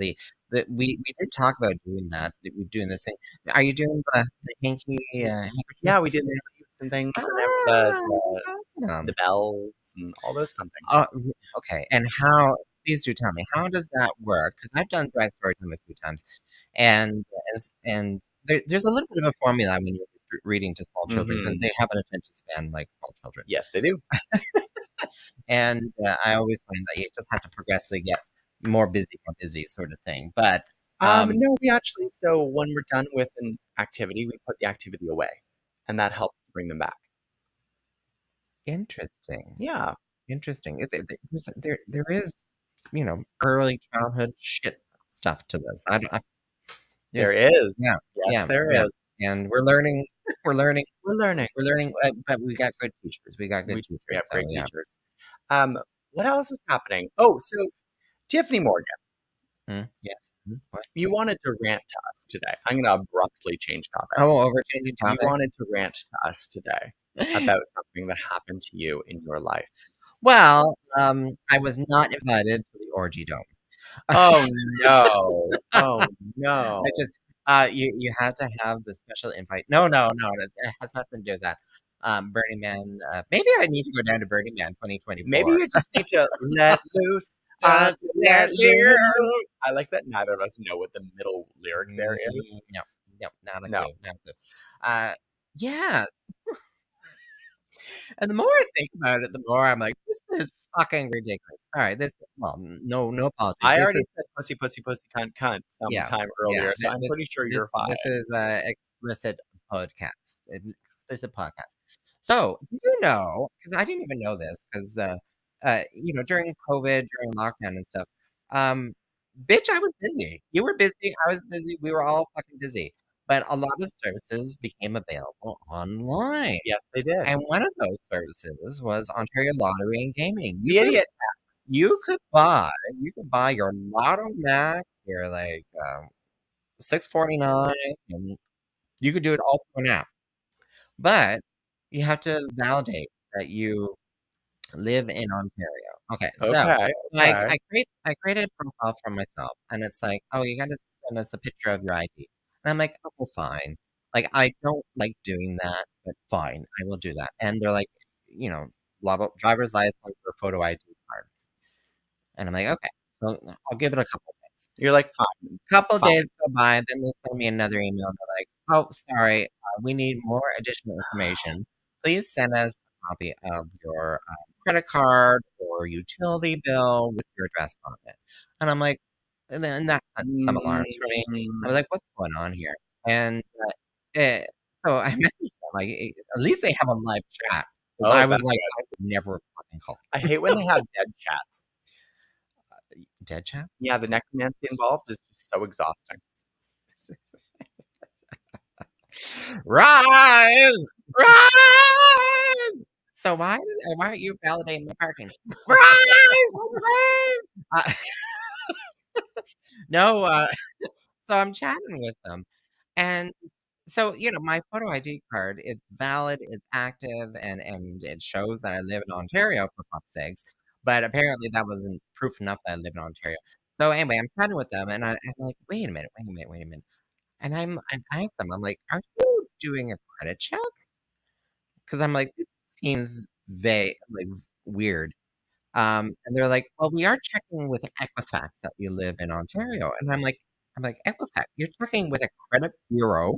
[SPEAKER 1] we did talk about doing that. We're doing this thing. Are you doing the hanky?
[SPEAKER 3] Yeah, we did the sleeves and things, and the bells and all those fun things.
[SPEAKER 1] Okay, and please do tell me, how does that work? Because I've done Drag Storytime a few times, and there's a little bit of a formula when you're reading to small children because they have an attention span like small children.
[SPEAKER 3] Yes, they do.
[SPEAKER 1] And I always find that you just have to progressively get more busy sort of thing. But
[SPEAKER 3] no, we actually, so when we're done with an activity, we put the activity away, and that helps to bring them back.
[SPEAKER 1] Interesting.
[SPEAKER 3] Yeah.
[SPEAKER 1] Interesting. There is, early childhood shit stuff to this.
[SPEAKER 3] There is.
[SPEAKER 1] Yeah.
[SPEAKER 3] Yes, there is.
[SPEAKER 1] And we're learning. We're learning. But we got good teachers. We have great teachers.
[SPEAKER 3] What else is happening? Oh, so Tyffanie Morgan.
[SPEAKER 1] Yes. What?
[SPEAKER 3] You wanted to rant to us today. I'm going to abruptly change topic.
[SPEAKER 1] Oh, we're changing topics.
[SPEAKER 3] You wanted to rant to us today about something that happened to you in your life.
[SPEAKER 1] Well, I was not invited to the Orgy Dome.
[SPEAKER 3] Oh no! Oh no!
[SPEAKER 1] I just you have to have the special invite. No, it has nothing to do with that. Burning Man. Maybe I need to go down to Burning Man 2024.
[SPEAKER 3] Maybe you just need to let loose. Let loose. I like that neither of us know what the middle lyric there is.
[SPEAKER 1] No, not a clue. Yeah. And the more I think about it, the more I'm like, this is fucking ridiculous. All right, well, no apologies.
[SPEAKER 3] I
[SPEAKER 1] This
[SPEAKER 3] already
[SPEAKER 1] is
[SPEAKER 3] said pussy, pussy, pussy, cunt, cunt
[SPEAKER 1] yeah,
[SPEAKER 3] sometime
[SPEAKER 1] yeah.
[SPEAKER 3] earlier, so I'm pretty sure you're fine.
[SPEAKER 1] This is a explicit podcast, an explicit podcast. So, do you know? Because I didn't even know this. Because during COVID, during lockdown and stuff, um, bitch, I was busy. You were busy. I was busy. We were all fucking busy. But a lot of services became available online.
[SPEAKER 3] Yes, they did.
[SPEAKER 1] And one of those services was Ontario Lottery and Gaming.
[SPEAKER 3] The idiot.
[SPEAKER 1] You could buy your Lotto Max, your like $6.49, and you could do it all through an app. But you have to validate that you live in Ontario. Okay, so
[SPEAKER 3] Okay, okay.
[SPEAKER 1] I created a profile for myself, and it's like, oh, you got to send us a picture of your ID, and I'm like, oh, fine. Like I don't like doing that, but fine, I will do that. And they're like, blah, blah, driver's license or photo ID card, and I'm like, okay, so I'll give it a couple days.
[SPEAKER 3] You're like, fine.
[SPEAKER 1] Couple
[SPEAKER 3] Fine.
[SPEAKER 1] days go by, then they send me another email. They're like, "Oh, sorry, we need more additional information. Please send us a copy of your credit card or utility bill with your address on it." And I'm like, and that set some alarms for me. I was like, "What's going on here?" And eh, so I messaged them. Like, at least they have a live chat because
[SPEAKER 3] Oh,
[SPEAKER 1] I was
[SPEAKER 3] that's
[SPEAKER 1] like,
[SPEAKER 3] good.
[SPEAKER 1] I would never fucking call.
[SPEAKER 3] I hate when they have dead chats.
[SPEAKER 1] Dead chat?
[SPEAKER 3] Yeah, the necromancy involved is just so exhausting.
[SPEAKER 1] Rise! Rise! So why aren't you validating my parking? Rise! Uh, no, so I'm chatting with them, and so my photo ID card, it's valid, it's active, and it shows that I live in Ontario for fuck's sakes. But apparently that wasn't proof enough that I live in Ontario. So anyway, I'm chatting with them, and I'm like, wait a minute, wait a minute, wait a minute. And I asked them, I'm like, "Are you doing a credit check?" Because I'm like, "This seems like, weird." And they're like, "Well, we are checking with Equifax that you live in Ontario." And I'm like, "Equifax? You're checking with a credit bureau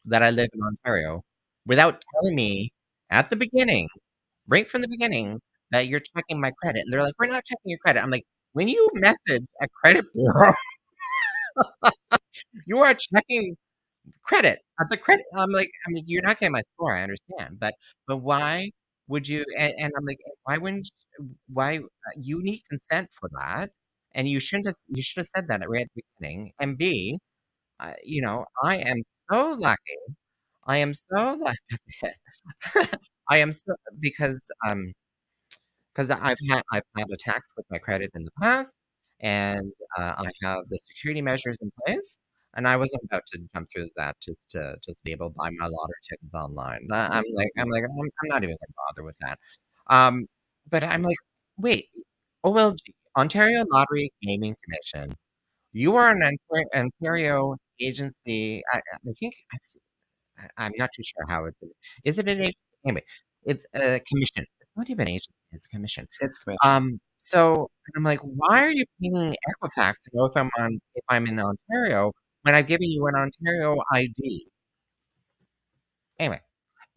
[SPEAKER 1] that I live in Ontario without telling me at the beginning, right from the beginning, that you're checking my credit." And they're like, "We're not checking your credit." I'm like, "When you message a credit bureau, you are checking credit. The credit." I'm like, "You're not getting my score, I understand, but why would you?" And I'm like, "Why wouldn't why you need consent for that, and you should have said that right at the beginning. And B, I am so lucky. I am so lucky. I am so because I've had attacks with my credit in the past, and I have the security measures in place, and I wasn't about to jump through that to just be able to buy my lottery tickets online. I'm not even gonna bother with that. Um, but I'm like, wait, OLG, Ontario Lottery Gaming Commission. You are an Ontario agency. I think I'm not too sure how it's. Is it an agency? Anyway, it's a commission. It's not even an agency. It's a commission.
[SPEAKER 3] It's commission.
[SPEAKER 1] So and I'm like, why are you paying Equifax to know if I'm in Ontario when I've given you an Ontario ID? Anyway,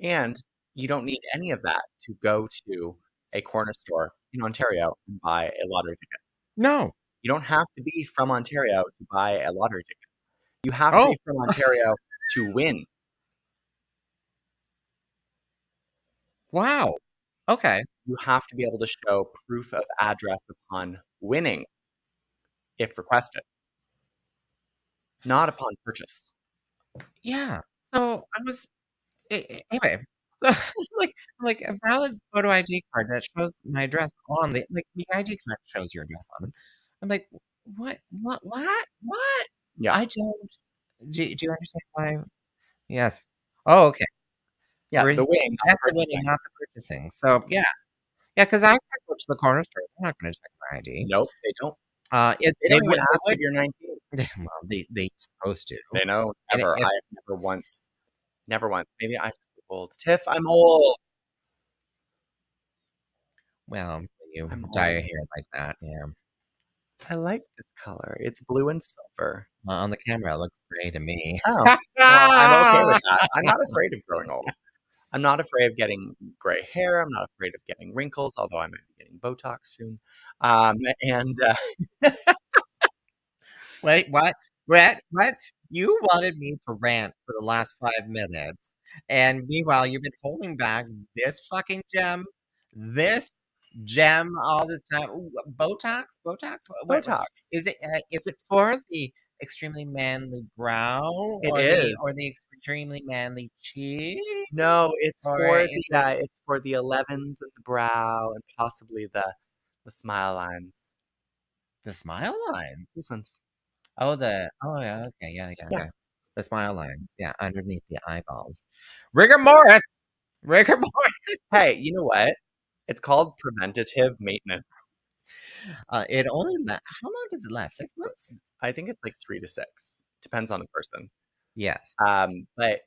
[SPEAKER 3] And you don't need any of that to go to a corner store in Ontario and buy a lottery ticket.
[SPEAKER 1] no.
[SPEAKER 3] You don't have to be from Ontario to buy a lottery ticket. You have to
[SPEAKER 1] Oh,
[SPEAKER 3] be from Ontario to win.
[SPEAKER 1] wow. Okay.
[SPEAKER 3] You have to be able to show proof of address upon winning, if requested, not upon purchase.
[SPEAKER 1] Yeah. So I was anyway. Like a valid photo ID card that shows my address on the ID card shows your address on it. I'm like, what?
[SPEAKER 3] Yeah.
[SPEAKER 1] I don't. Do you understand why? Yes. Oh, okay.
[SPEAKER 3] Yeah,
[SPEAKER 1] We're
[SPEAKER 3] the
[SPEAKER 1] saying
[SPEAKER 3] winning, not
[SPEAKER 1] that's the
[SPEAKER 3] purchasing.
[SPEAKER 1] winning, not the purchasing. So yeah, because I can go to the corner store. I'm not going to check my ID.
[SPEAKER 3] Nope, they don't.
[SPEAKER 1] They
[SPEAKER 3] They don't even
[SPEAKER 1] would.
[SPEAKER 3] ask if you're 19.
[SPEAKER 1] Well, they supposed to.
[SPEAKER 3] They know
[SPEAKER 1] And
[SPEAKER 3] never.
[SPEAKER 1] if,
[SPEAKER 3] I have never once. Maybe I'm just old. Tiff, I'm old.
[SPEAKER 1] well, when you
[SPEAKER 3] I'm
[SPEAKER 1] dye
[SPEAKER 3] old.
[SPEAKER 1] your hair like that, yeah.
[SPEAKER 3] I like this color. It's blue and silver.
[SPEAKER 1] On the camera, it looks gray to me.
[SPEAKER 3] Oh, well, I'm okay with that. I'm not afraid of growing old. I'm not afraid of getting gray hair. I'm not afraid of getting wrinkles, although I might be getting Botox soon. And
[SPEAKER 1] Wait, what? What? You wanted me to rant for the last 5 minutes, and meanwhile, you've been holding back this fucking gem, this gem all this time. Ooh, Botox? Botox? What
[SPEAKER 3] Botox.
[SPEAKER 1] is it for the extremely manly brow
[SPEAKER 3] It
[SPEAKER 1] or
[SPEAKER 3] is.
[SPEAKER 1] the extremely manly cheeks?
[SPEAKER 3] No, it's
[SPEAKER 1] Or
[SPEAKER 3] for
[SPEAKER 1] is
[SPEAKER 3] it's for the 11s and the brow and possibly the smile lines.
[SPEAKER 1] the smile lines?
[SPEAKER 3] These ones.
[SPEAKER 1] Oh, yeah, okay, yeah.
[SPEAKER 3] Yeah.
[SPEAKER 1] The smile lines, yeah, underneath the eyeballs. Rigor mortis! Rigor mortis!
[SPEAKER 3] Hey, you know what? It's called preventative maintenance.
[SPEAKER 1] It only how long does it last? 6 months?
[SPEAKER 3] I think it's like 3 to 6. Depends on the person.
[SPEAKER 1] Yes.
[SPEAKER 3] But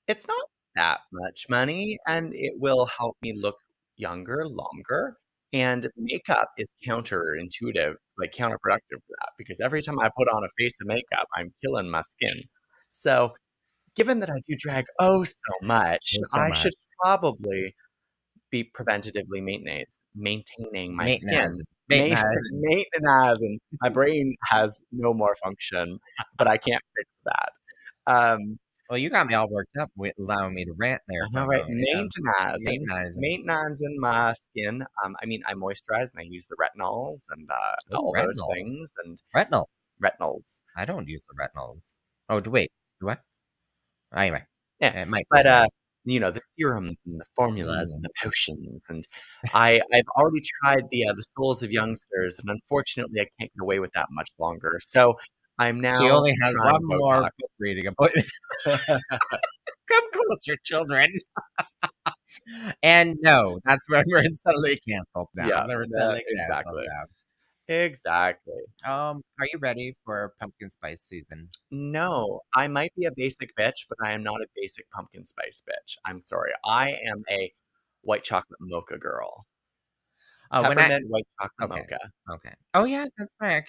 [SPEAKER 3] it's not that much money, and it will help me look younger longer. And makeup is counterintuitive, like counterproductive for that, because every time I put on a face of makeup, I'm killing my skin. So, given that I do drag so much,
[SPEAKER 1] Oh, so
[SPEAKER 3] I
[SPEAKER 1] much.
[SPEAKER 3] should probably be preventatively maintaining my skin.
[SPEAKER 1] Maintenance.
[SPEAKER 3] Maintenance. My brain has no more function, but I can't fix that.
[SPEAKER 1] Well, you got me all worked up with allowing me to rant there.
[SPEAKER 3] I know, right?
[SPEAKER 1] Maintenance.
[SPEAKER 3] Maintenance in my skin. I mean, I moisturize and I use the retinols and all those
[SPEAKER 1] retinol.
[SPEAKER 3] things and
[SPEAKER 1] Retinol.
[SPEAKER 3] retinols.
[SPEAKER 1] I don't use the retinols. Oh, wait. Do I? Anyway.
[SPEAKER 3] Yeah,
[SPEAKER 1] It might
[SPEAKER 3] but you know, the serums and the formulas and the potions, and I've already tried the Souls of Youngsters, and unfortunately, I can't get away with that much longer. So I'm now
[SPEAKER 1] She only has
[SPEAKER 3] trying
[SPEAKER 1] one more
[SPEAKER 3] Botox.
[SPEAKER 1] book reading appointment. Come closer, children. And no, that's where we're suddenly canceled now.
[SPEAKER 3] Yeah,
[SPEAKER 1] We're suddenly
[SPEAKER 3] exactly.
[SPEAKER 1] canceled now.
[SPEAKER 3] Exactly.
[SPEAKER 1] Are you ready for pumpkin spice season?
[SPEAKER 3] No, I might be a basic bitch, but I am not a basic pumpkin spice bitch. I'm sorry. I am a white chocolate mocha girl. Peppermint white chocolate mocha.
[SPEAKER 1] Okay. Oh yeah, that's right.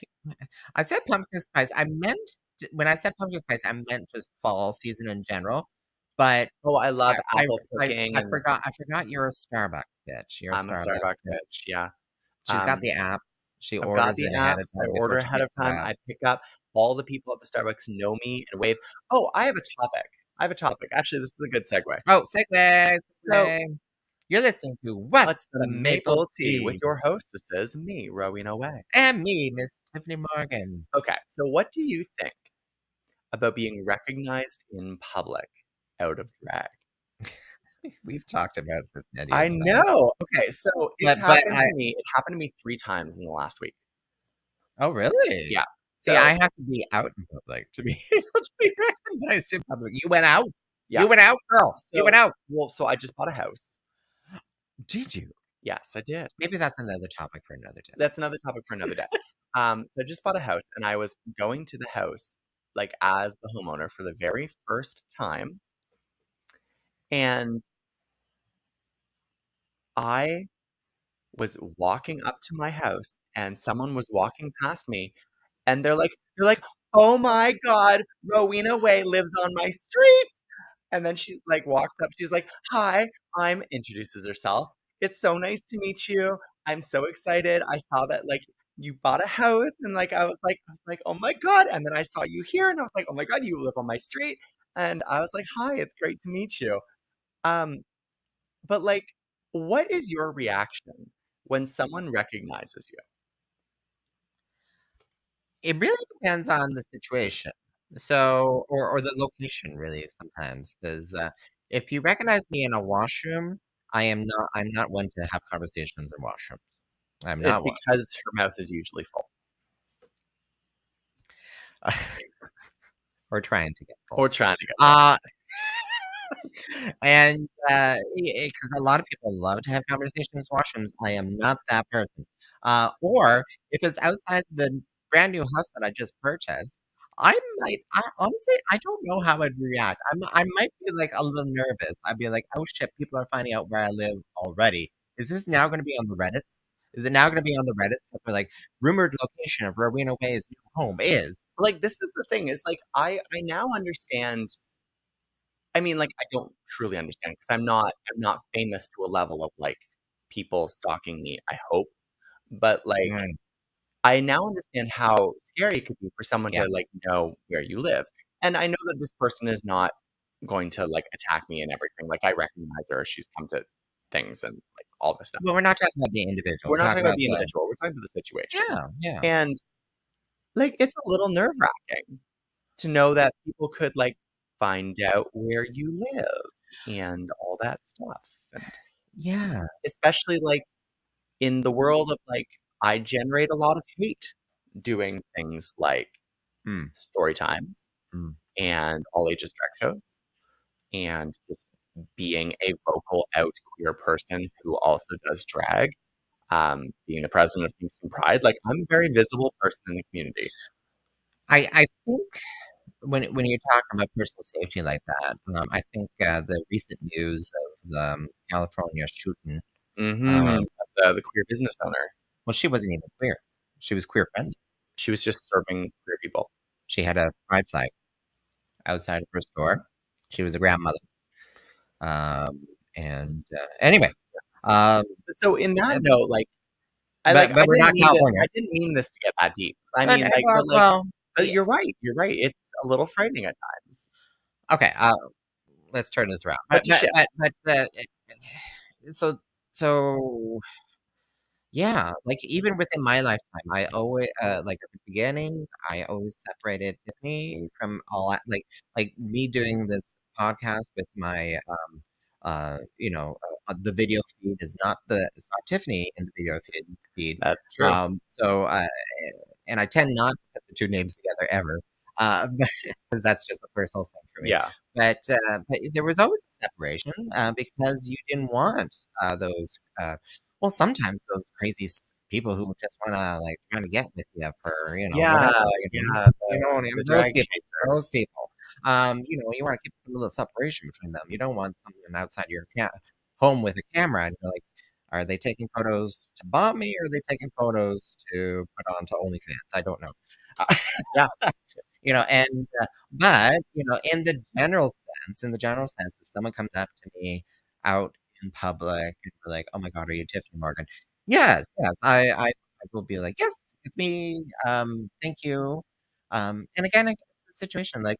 [SPEAKER 1] I said pumpkin spice. When I said pumpkin spice, I meant just fall season in general. But
[SPEAKER 3] Oh, I love apple cooking.
[SPEAKER 1] I forgot you're a Starbucks bitch.
[SPEAKER 3] I'm a Starbucks bitch. Yeah.
[SPEAKER 1] She's got the app. She
[SPEAKER 3] I've
[SPEAKER 1] orders
[SPEAKER 3] got the
[SPEAKER 1] it ahead of
[SPEAKER 3] apps.
[SPEAKER 1] time.
[SPEAKER 3] I order ahead of time. I pick up. All the people at the Starbucks know me and wave. Oh, I have a topic. Actually, this is a good segue.
[SPEAKER 1] Oh, segue.
[SPEAKER 3] So,
[SPEAKER 1] you're listening to What's the Maple Tea
[SPEAKER 3] with your hostesses, me, Rowena Whey.
[SPEAKER 1] And me, Miss Tyffanie Morgan.
[SPEAKER 3] Okay, so what do you think about being recognized in public out of drag?
[SPEAKER 1] We've talked about this.
[SPEAKER 3] I know. Okay, so it happened to me 3 times in the last week.
[SPEAKER 1] Oh, really?
[SPEAKER 3] Yeah.
[SPEAKER 1] See, I have to be out in public to be able to be recognized in public. You went out?
[SPEAKER 3] Yeah.
[SPEAKER 1] You went out, girl. You went out.
[SPEAKER 3] Well, so I just bought a house.
[SPEAKER 1] Did you?
[SPEAKER 3] Yes, I did.
[SPEAKER 1] Maybe that's another topic for another day.
[SPEAKER 3] That's another topic for another day. So I just bought a house, and I was going to the house, like, as the homeowner for the very first time. And I was walking up to my house, and someone was walking past me, and they're like, "Oh my God, Rowena Whey lives on my street." And then she like walks up. She's like, "Hi, introduces herself. It's so nice to meet you. I'm so excited. I saw that like you bought a house, and like I was like, oh my God." And then I saw you here, and I was like, "Oh my God, you live on my street." And I was like, "Hi, it's great to meet you." But like, what is your reaction when someone recognizes you?
[SPEAKER 1] It really depends on the situation. So, or the location, really, sometimes. Because if you recognize me in a washroom, I'm not one to have conversations in washrooms. I'm not.
[SPEAKER 3] It's because her mouth is usually full.
[SPEAKER 1] Or trying to get full.
[SPEAKER 3] Or trying to get
[SPEAKER 1] and because a lot of people love to have conversations in washrooms, I am not that person. Or if it's outside the brand new house that I just purchased, honestly, I don't know how I'd react. I might be like a little nervous. I'd be like, oh shit, people are finding out where I live already. Is this now going to be on the Reddit? Is it now going to be on the Reddit stuff where like rumored location of Rowena Whey's new home is?
[SPEAKER 3] Like, this is the thing, is like I now understand. I mean, like, I don't truly understand because I'm not famous to a level of like people stalking me, I hope. But like
[SPEAKER 1] Mm,
[SPEAKER 3] I now understand how scary it could be for someone
[SPEAKER 1] yeah.
[SPEAKER 3] to like know where you live. And I know that this person is not going to like attack me and everything. Like I recognize her. She's come to things and like all this stuff.
[SPEAKER 1] Well, we're not talking about the individual.
[SPEAKER 3] We're
[SPEAKER 1] We're
[SPEAKER 3] not
[SPEAKER 1] talking
[SPEAKER 3] talking about
[SPEAKER 1] about
[SPEAKER 3] the
[SPEAKER 1] the
[SPEAKER 3] individual. We're talking about the situation.
[SPEAKER 1] yeah.
[SPEAKER 3] And like it's a little nerve wracking to know that people could like find out where you live and all that stuff. And
[SPEAKER 1] Yeah.
[SPEAKER 3] especially like in the world of like I generate a lot of hate doing things like
[SPEAKER 1] Mm,
[SPEAKER 3] story times
[SPEAKER 1] mm.
[SPEAKER 3] and all ages drag shows and just being a vocal out queer person who also does drag, being the president of Kingston Pride, like I'm a very visible person in the community.
[SPEAKER 1] I think when you're talking about personal safety like that, I think the recent news of the California shooting,
[SPEAKER 3] Mm-hmm.
[SPEAKER 1] um,
[SPEAKER 3] The queer business owner.
[SPEAKER 1] well, she wasn't even queer. She was queer friendly.
[SPEAKER 3] She was just serving queer people.
[SPEAKER 1] She had a pride flag outside of her store. She was a grandmother. And anyway, um,
[SPEAKER 3] But so in that note, like
[SPEAKER 1] but we're not California.
[SPEAKER 3] I didn't mean this to get that deep. I
[SPEAKER 1] But
[SPEAKER 3] mean like
[SPEAKER 1] well,
[SPEAKER 3] but like
[SPEAKER 1] well,
[SPEAKER 3] but
[SPEAKER 1] yeah.
[SPEAKER 3] you're right. You're right. It's a little frightening at times.
[SPEAKER 1] Okay. Let's turn this around.
[SPEAKER 3] But to shift.
[SPEAKER 1] So so yeah, like even within my lifetime, I always like at the beginning, I always separated Tiffany from all that, like me doing this podcast with my the video feed is not it's not Tiffany in the video feed.
[SPEAKER 3] That's true.
[SPEAKER 1] So and I tend not to put the two names together ever. Because that's just a personal thing for me.
[SPEAKER 3] Yeah.
[SPEAKER 1] But there was always a separation because you didn't want those. Well, sometimes those crazy people who just want to like trying to get with you for
[SPEAKER 3] Yeah,
[SPEAKER 1] whatever,
[SPEAKER 3] yeah,
[SPEAKER 1] you know what I mean?
[SPEAKER 3] the
[SPEAKER 1] Those
[SPEAKER 3] drag
[SPEAKER 1] people, those
[SPEAKER 3] chasers.
[SPEAKER 1] people. You want to keep a little separation between them. You don't want someone outside your home with a camera and you're like, are they taking photos to bomb me or are they taking photos to put onto OnlyFans? I don't know.
[SPEAKER 3] Yeah.
[SPEAKER 1] And but in the general sense, if someone comes up to me out in public and be like, "Oh my God, are you Tiffany Morgan?" Yes, I will be like, "Yes, it's me. Thank you." And again, it's a situation like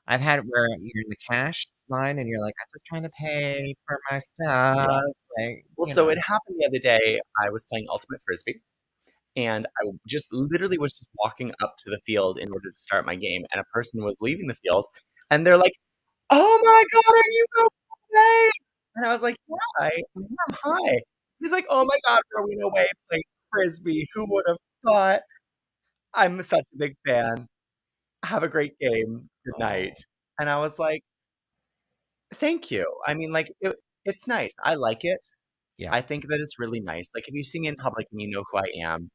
[SPEAKER 1] I've had it where you're in the cash line and you're like, "I'm just trying to pay for my
[SPEAKER 3] Yeah.
[SPEAKER 1] stuff," like
[SPEAKER 3] Well, so it happened the other day. I was playing Ultimate Frisbee, and I just literally was just walking up to the field in order to start my game, and a person was leaving the field, and they're like, "Oh my God, are you okay?" And I was like, "Yeah, I am. Hi." He's like, "Oh my God, Rowena Whey playing Frisbee. Who would have thought? I'm such a big fan. Have a great game. Good night." And I was like, "Thank you." I mean, like, it's nice. I like it.
[SPEAKER 1] Yeah.
[SPEAKER 3] I think that it's really nice. Like, if you see me in public and you know who I am,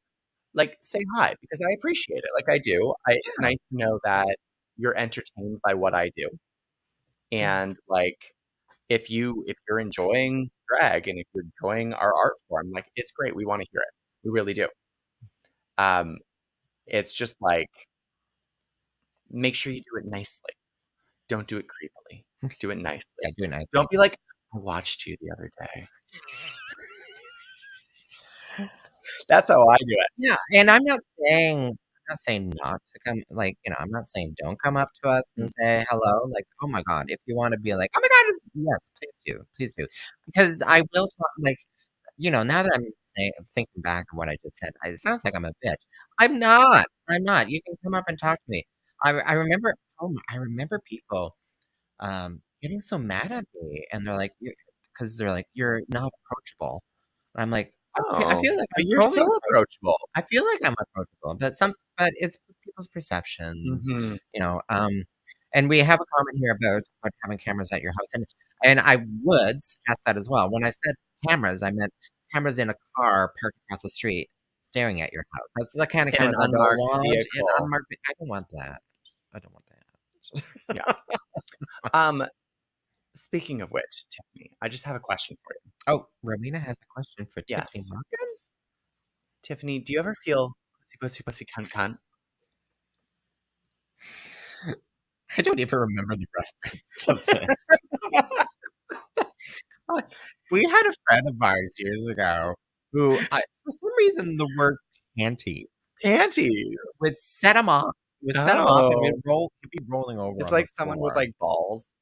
[SPEAKER 3] like, say hi because I appreciate it. Like, I do. It's nice to know that you're entertained by what I do. And like, if you're enjoying drag and if you're enjoying our art form, like, it's great. We want to hear it. We really do. Um, it's just like, make sure you do it nicely. Don't do it creepily. Do it nicely.
[SPEAKER 1] Yeah, do it nicely.
[SPEAKER 3] Don't be like, I watched you the other day. That's how I do it.
[SPEAKER 1] Yeah, and I'm not saying not to come, like, I'm not saying don't come up to us and say hello, like, oh my God, if you want to be like, oh my God, yes, please do, because I will talk, like, now that I'm thinking back on what I just said, it sounds like I'm a bitch. I'm not. You can come up and talk to me. I remember, I remember people getting so mad at me, and they're like, because they're like, you're not approachable. And I'm like, I
[SPEAKER 3] Oh,
[SPEAKER 1] feel like
[SPEAKER 3] but
[SPEAKER 1] I'm
[SPEAKER 3] you're
[SPEAKER 1] totally
[SPEAKER 3] so approachable.
[SPEAKER 1] I feel like I'm approachable, but it's people's perceptions,
[SPEAKER 3] Mhm.
[SPEAKER 1] And we have a comment here about having cameras at your house, and I would suggest that as well. When I said cameras, I meant cameras in a car parked across the street, staring at your house. That's the kind of
[SPEAKER 3] In an
[SPEAKER 1] cameras I don't
[SPEAKER 3] unmarked
[SPEAKER 1] want.
[SPEAKER 3] vehicle.
[SPEAKER 1] I don't want that. I don't want that.
[SPEAKER 3] Yeah. Um, Speaking of which, Tiffany, I just have a question for you.
[SPEAKER 1] Oh, Rowena has a question for Tiffany
[SPEAKER 3] Yes.
[SPEAKER 1] Marcus.
[SPEAKER 3] Tiffany, do you ever feel pussy, pussy, pussy, cunt, cunt?
[SPEAKER 1] I don't even remember the reference to this. We had a friend of ours years ago who, for some reason, the word panties
[SPEAKER 3] Panties.
[SPEAKER 1] would set him off. It would set him off, and
[SPEAKER 3] Oh.
[SPEAKER 1] he'd be rolling over.
[SPEAKER 3] It's
[SPEAKER 1] on
[SPEAKER 3] like
[SPEAKER 1] the
[SPEAKER 3] someone with
[SPEAKER 1] floor.
[SPEAKER 3] like balls.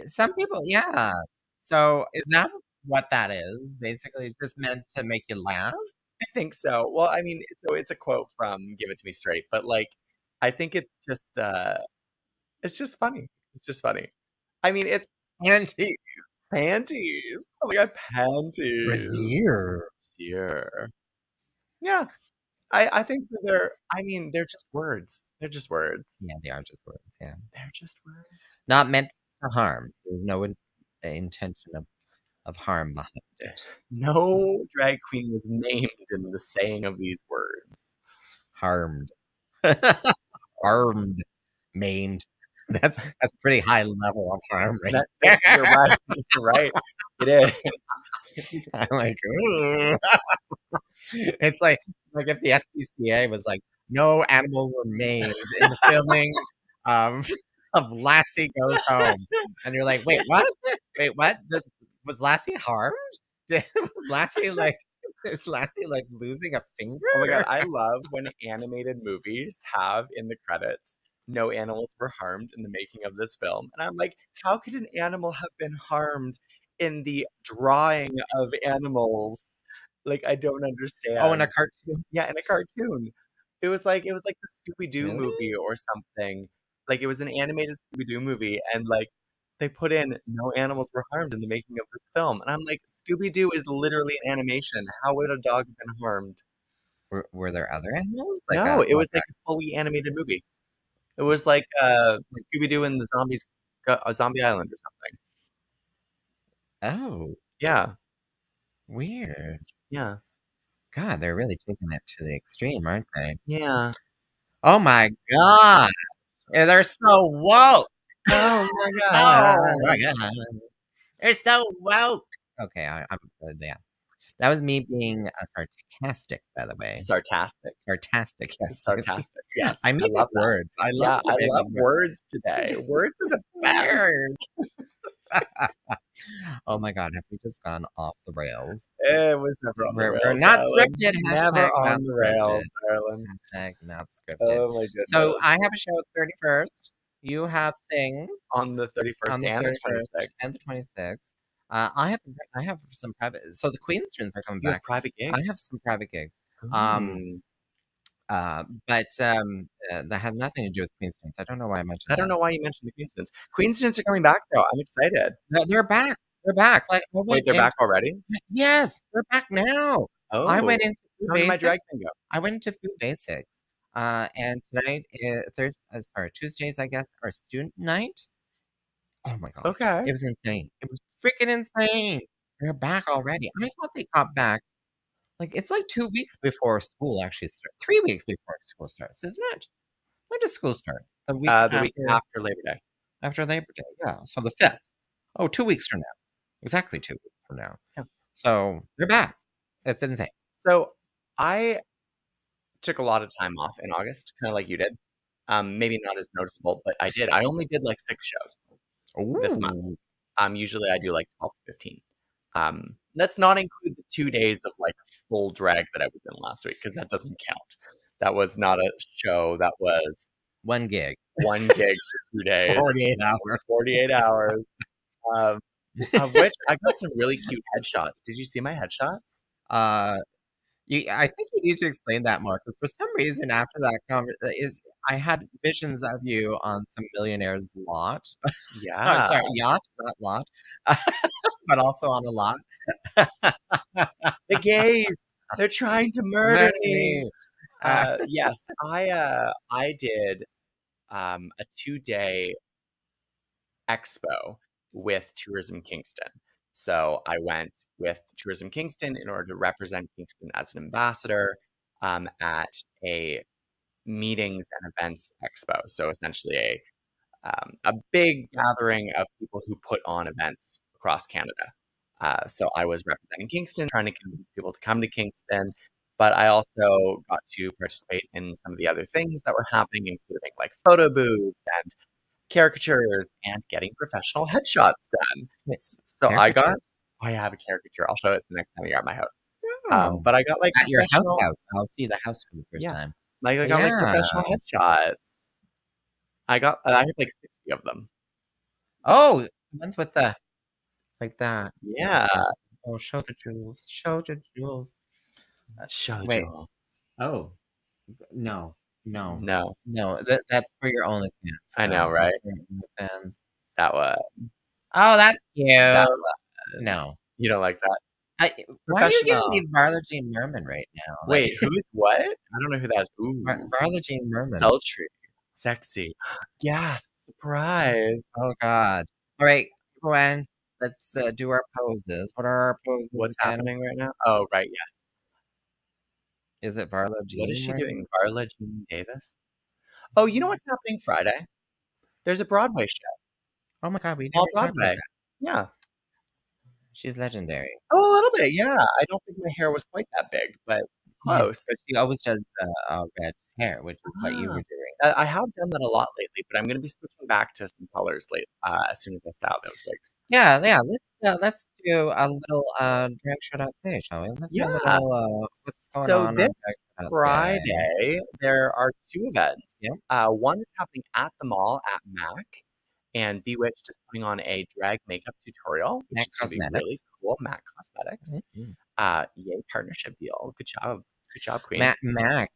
[SPEAKER 1] Some people, yeah. So is that what that is? Basically, it's just meant to make you laugh.
[SPEAKER 3] I think so. Well, I mean, so it's a quote from Give It To Me Straight, but like, I think it's just funny. It's just funny. I mean, it's
[SPEAKER 1] Panties.
[SPEAKER 3] panties. Oh my god, panties.
[SPEAKER 1] Brazier.
[SPEAKER 3] Brazier. Yeah. I think that they're just words. They're just words.
[SPEAKER 1] Yeah, they are just words. Yeah,
[SPEAKER 3] They're just words.
[SPEAKER 1] not meant to harm. There's no intention of harm behind it.
[SPEAKER 3] No drag queen was named in the saying of these words.
[SPEAKER 1] Harmed. Harmed. Maimed. That's pretty high level of harm right there.
[SPEAKER 3] You're right. You're right. It is.
[SPEAKER 1] I'm like, ooh. It's like if the SPCA was like, no animals were maimed in the filming of Lassie Goes Home, and you're like, wait, what? Wait, what? Was Lassie harmed? Was Lassie like? Is Lassie like losing a finger?
[SPEAKER 3] Oh my god, I love when animated movies have in the credits, no animals were harmed in the making of this film. And I'm like, how could an animal have been harmed in the drawing of animals? Like, I don't understand.
[SPEAKER 1] Oh, in a cartoon?
[SPEAKER 3] Yeah, in a cartoon. It was like the Scooby-Doo
[SPEAKER 1] Really?
[SPEAKER 3] movie or something. Like, it was an animated Scooby-Doo movie, and like they put in no animals were harmed in the making of this film. And I'm like, Scooby-Doo is literally an animation. How would a dog have been harmed?
[SPEAKER 1] Were there other animals?
[SPEAKER 3] No, it was like a fully animated movie. It was like Scooby-Doo and the Zombies, Zombie Island or something.
[SPEAKER 1] Oh,
[SPEAKER 3] Yeah,
[SPEAKER 1] weird.
[SPEAKER 3] yeah,
[SPEAKER 1] God, they're really taking it to the extreme, aren't they?
[SPEAKER 3] yeah.
[SPEAKER 1] Oh my God. And they're so woke.
[SPEAKER 3] Oh my
[SPEAKER 1] Oh
[SPEAKER 3] god.
[SPEAKER 1] my God. They're so woke. Okay, I'm yeah. That was me being sarcastic, by the way.
[SPEAKER 3] Sarcastic.
[SPEAKER 1] Sarcastic, yes.
[SPEAKER 3] Sarcastic. Yes.
[SPEAKER 1] I make
[SPEAKER 3] love
[SPEAKER 1] up words. I love
[SPEAKER 3] I
[SPEAKER 1] to make
[SPEAKER 3] love
[SPEAKER 1] up
[SPEAKER 3] words today.
[SPEAKER 1] Just
[SPEAKER 3] Words are the best.
[SPEAKER 1] Oh my God, have we just gone off the rails?
[SPEAKER 3] It was never on the rails.
[SPEAKER 1] We're not
[SPEAKER 3] Alan.
[SPEAKER 1] scripted.
[SPEAKER 3] Never
[SPEAKER 1] Hashtag
[SPEAKER 3] on
[SPEAKER 1] not
[SPEAKER 3] the rails,
[SPEAKER 1] scripted.
[SPEAKER 3] darling.
[SPEAKER 1] Hashtag not scripted.
[SPEAKER 3] Oh my goodness.
[SPEAKER 1] So I have a show at 31st. You have things
[SPEAKER 3] on the 31st
[SPEAKER 1] on the
[SPEAKER 3] and the
[SPEAKER 1] 31st
[SPEAKER 3] 26th.
[SPEAKER 1] and the 26th. I have some private. So the Queenstrins are coming
[SPEAKER 3] You have
[SPEAKER 1] back.
[SPEAKER 3] private gigs?
[SPEAKER 1] I have some private gigs.
[SPEAKER 3] Mm.
[SPEAKER 1] But that have nothing to do with Queenstrins. I don't know why I mentioned
[SPEAKER 3] I don't
[SPEAKER 1] that.
[SPEAKER 3] know why you mentioned the Queenstrins. Queenstrins are coming back though. I'm excited.
[SPEAKER 1] They're back. They're back. Like
[SPEAKER 3] Wait, they're back already?
[SPEAKER 1] Yes, they're back now.
[SPEAKER 3] Oh,
[SPEAKER 1] I went into Food
[SPEAKER 3] how did my drag
[SPEAKER 1] Basics.
[SPEAKER 3] thing go?
[SPEAKER 1] I went into Food Basics. And tonight, Tuesdays, I guess, are student night. Oh my gosh.
[SPEAKER 3] Okay.
[SPEAKER 1] It was insane. It was freaking insane. They're back already. I thought they got back. Like, it's like 2 weeks before school actually starts. 3 weeks before school starts, isn't it? When does school start? The week
[SPEAKER 3] week after Labor Day.
[SPEAKER 1] After Labor Day, yeah. So the 5th. Oh, 2 weeks from now. Exactly 2 weeks from now.
[SPEAKER 3] Yeah.
[SPEAKER 1] So they're back. It's insane.
[SPEAKER 3] So I took a lot of time off in August, kind of like you did. Maybe not as noticeable, but I did. I only did like 6 shows this month. Usually I do like 12 to 15. Let's not include the 2 days of like full drag that I was in last week because that doesn't count. That was not a show. That was
[SPEAKER 1] one gig.
[SPEAKER 3] One gig for 2 days.
[SPEAKER 1] 48 hours.
[SPEAKER 3] 48 hours. Of which I got some really cute headshots. Did you see my headshots?
[SPEAKER 1] I think you need to explain that more because for some reason after that I had visions of you on some millionaire's lot.
[SPEAKER 3] Yeah.
[SPEAKER 1] Sorry, yacht, not lot, but also on a lot.
[SPEAKER 3] The gays, they're trying to murder me. Yes, I did a 2-day expo with Tourism Kingston. So I went with Tourism Kingston in order to represent Kingston as an ambassador at a meetings and events expo. So essentially a big gathering of people who put on events across Canada. So I was representing Kingston, trying to convince people to come to Kingston, but I also got to participate in some of the other things that were happening, including like photo booths and caricatures and getting professional headshots done. So
[SPEAKER 1] Caricature?
[SPEAKER 3] I have a caricature. I'll show it the next time you're at my house.
[SPEAKER 1] Oh.
[SPEAKER 3] But I got like
[SPEAKER 1] At your house.
[SPEAKER 3] professional,
[SPEAKER 1] I'll see the house for the first
[SPEAKER 3] yeah,
[SPEAKER 1] time.
[SPEAKER 3] like I got like
[SPEAKER 1] Yeah.
[SPEAKER 3] professional headshots. I had like 60 of them.
[SPEAKER 1] Oh, ones with the like that.
[SPEAKER 3] Yeah.
[SPEAKER 1] Oh, show the jewels. Show the jewels.
[SPEAKER 3] Show the
[SPEAKER 1] Wait.
[SPEAKER 3] jewel.
[SPEAKER 1] Oh, no.
[SPEAKER 3] No,
[SPEAKER 1] That's for your OnlyFans.
[SPEAKER 3] I know,
[SPEAKER 1] girl.
[SPEAKER 3] right?
[SPEAKER 1] That's for your OnlyFans.
[SPEAKER 3] That was
[SPEAKER 1] Oh, that's cute.
[SPEAKER 3] that was.
[SPEAKER 1] No.
[SPEAKER 3] You don't like that?
[SPEAKER 1] Why are you giving
[SPEAKER 3] Professional.
[SPEAKER 1] me Varla Jean Merman right now?
[SPEAKER 3] Wait, who's what? I don't know who that is. Ooh,
[SPEAKER 1] Varla Jean Merman.
[SPEAKER 3] sultry, sexy. Yes, surprise.
[SPEAKER 1] Oh God. All right, Gwen. Let's do our poses. What are our poses?
[SPEAKER 3] What's
[SPEAKER 1] again?
[SPEAKER 3] happening right now? Oh, right, yes.
[SPEAKER 1] Is it Varla Jean?
[SPEAKER 3] What is she
[SPEAKER 1] right?
[SPEAKER 3] doing? Carla Jean Davis? Oh, you know what's happening Friday? There's a Broadway show.
[SPEAKER 1] Oh my God, we
[SPEAKER 3] All
[SPEAKER 1] never talked about
[SPEAKER 3] Broadway.
[SPEAKER 1] that.
[SPEAKER 3] Yeah.
[SPEAKER 1] She's legendary.
[SPEAKER 3] Oh, a little bit, yeah. I don't think my hair was quite that big, but close.
[SPEAKER 1] But she always does red hair, which is what you were doing.
[SPEAKER 3] I have done that a lot lately, but I'm going to be switching back to some colors as soon as I style those wigs.
[SPEAKER 1] Yeah. Let's do a little drag shout out today, shall we? Let's do a little what's going on
[SPEAKER 3] this
[SPEAKER 1] on
[SPEAKER 3] Friday, there are 2 events.
[SPEAKER 1] Yep.
[SPEAKER 3] One is happening at the mall at MAC, and Bewitched is putting on a drag makeup tutorial, which
[SPEAKER 1] MAC
[SPEAKER 3] is going to be really cool. MAC Cosmetics. Yay, partnership deal. Good job, Queen.
[SPEAKER 1] Mac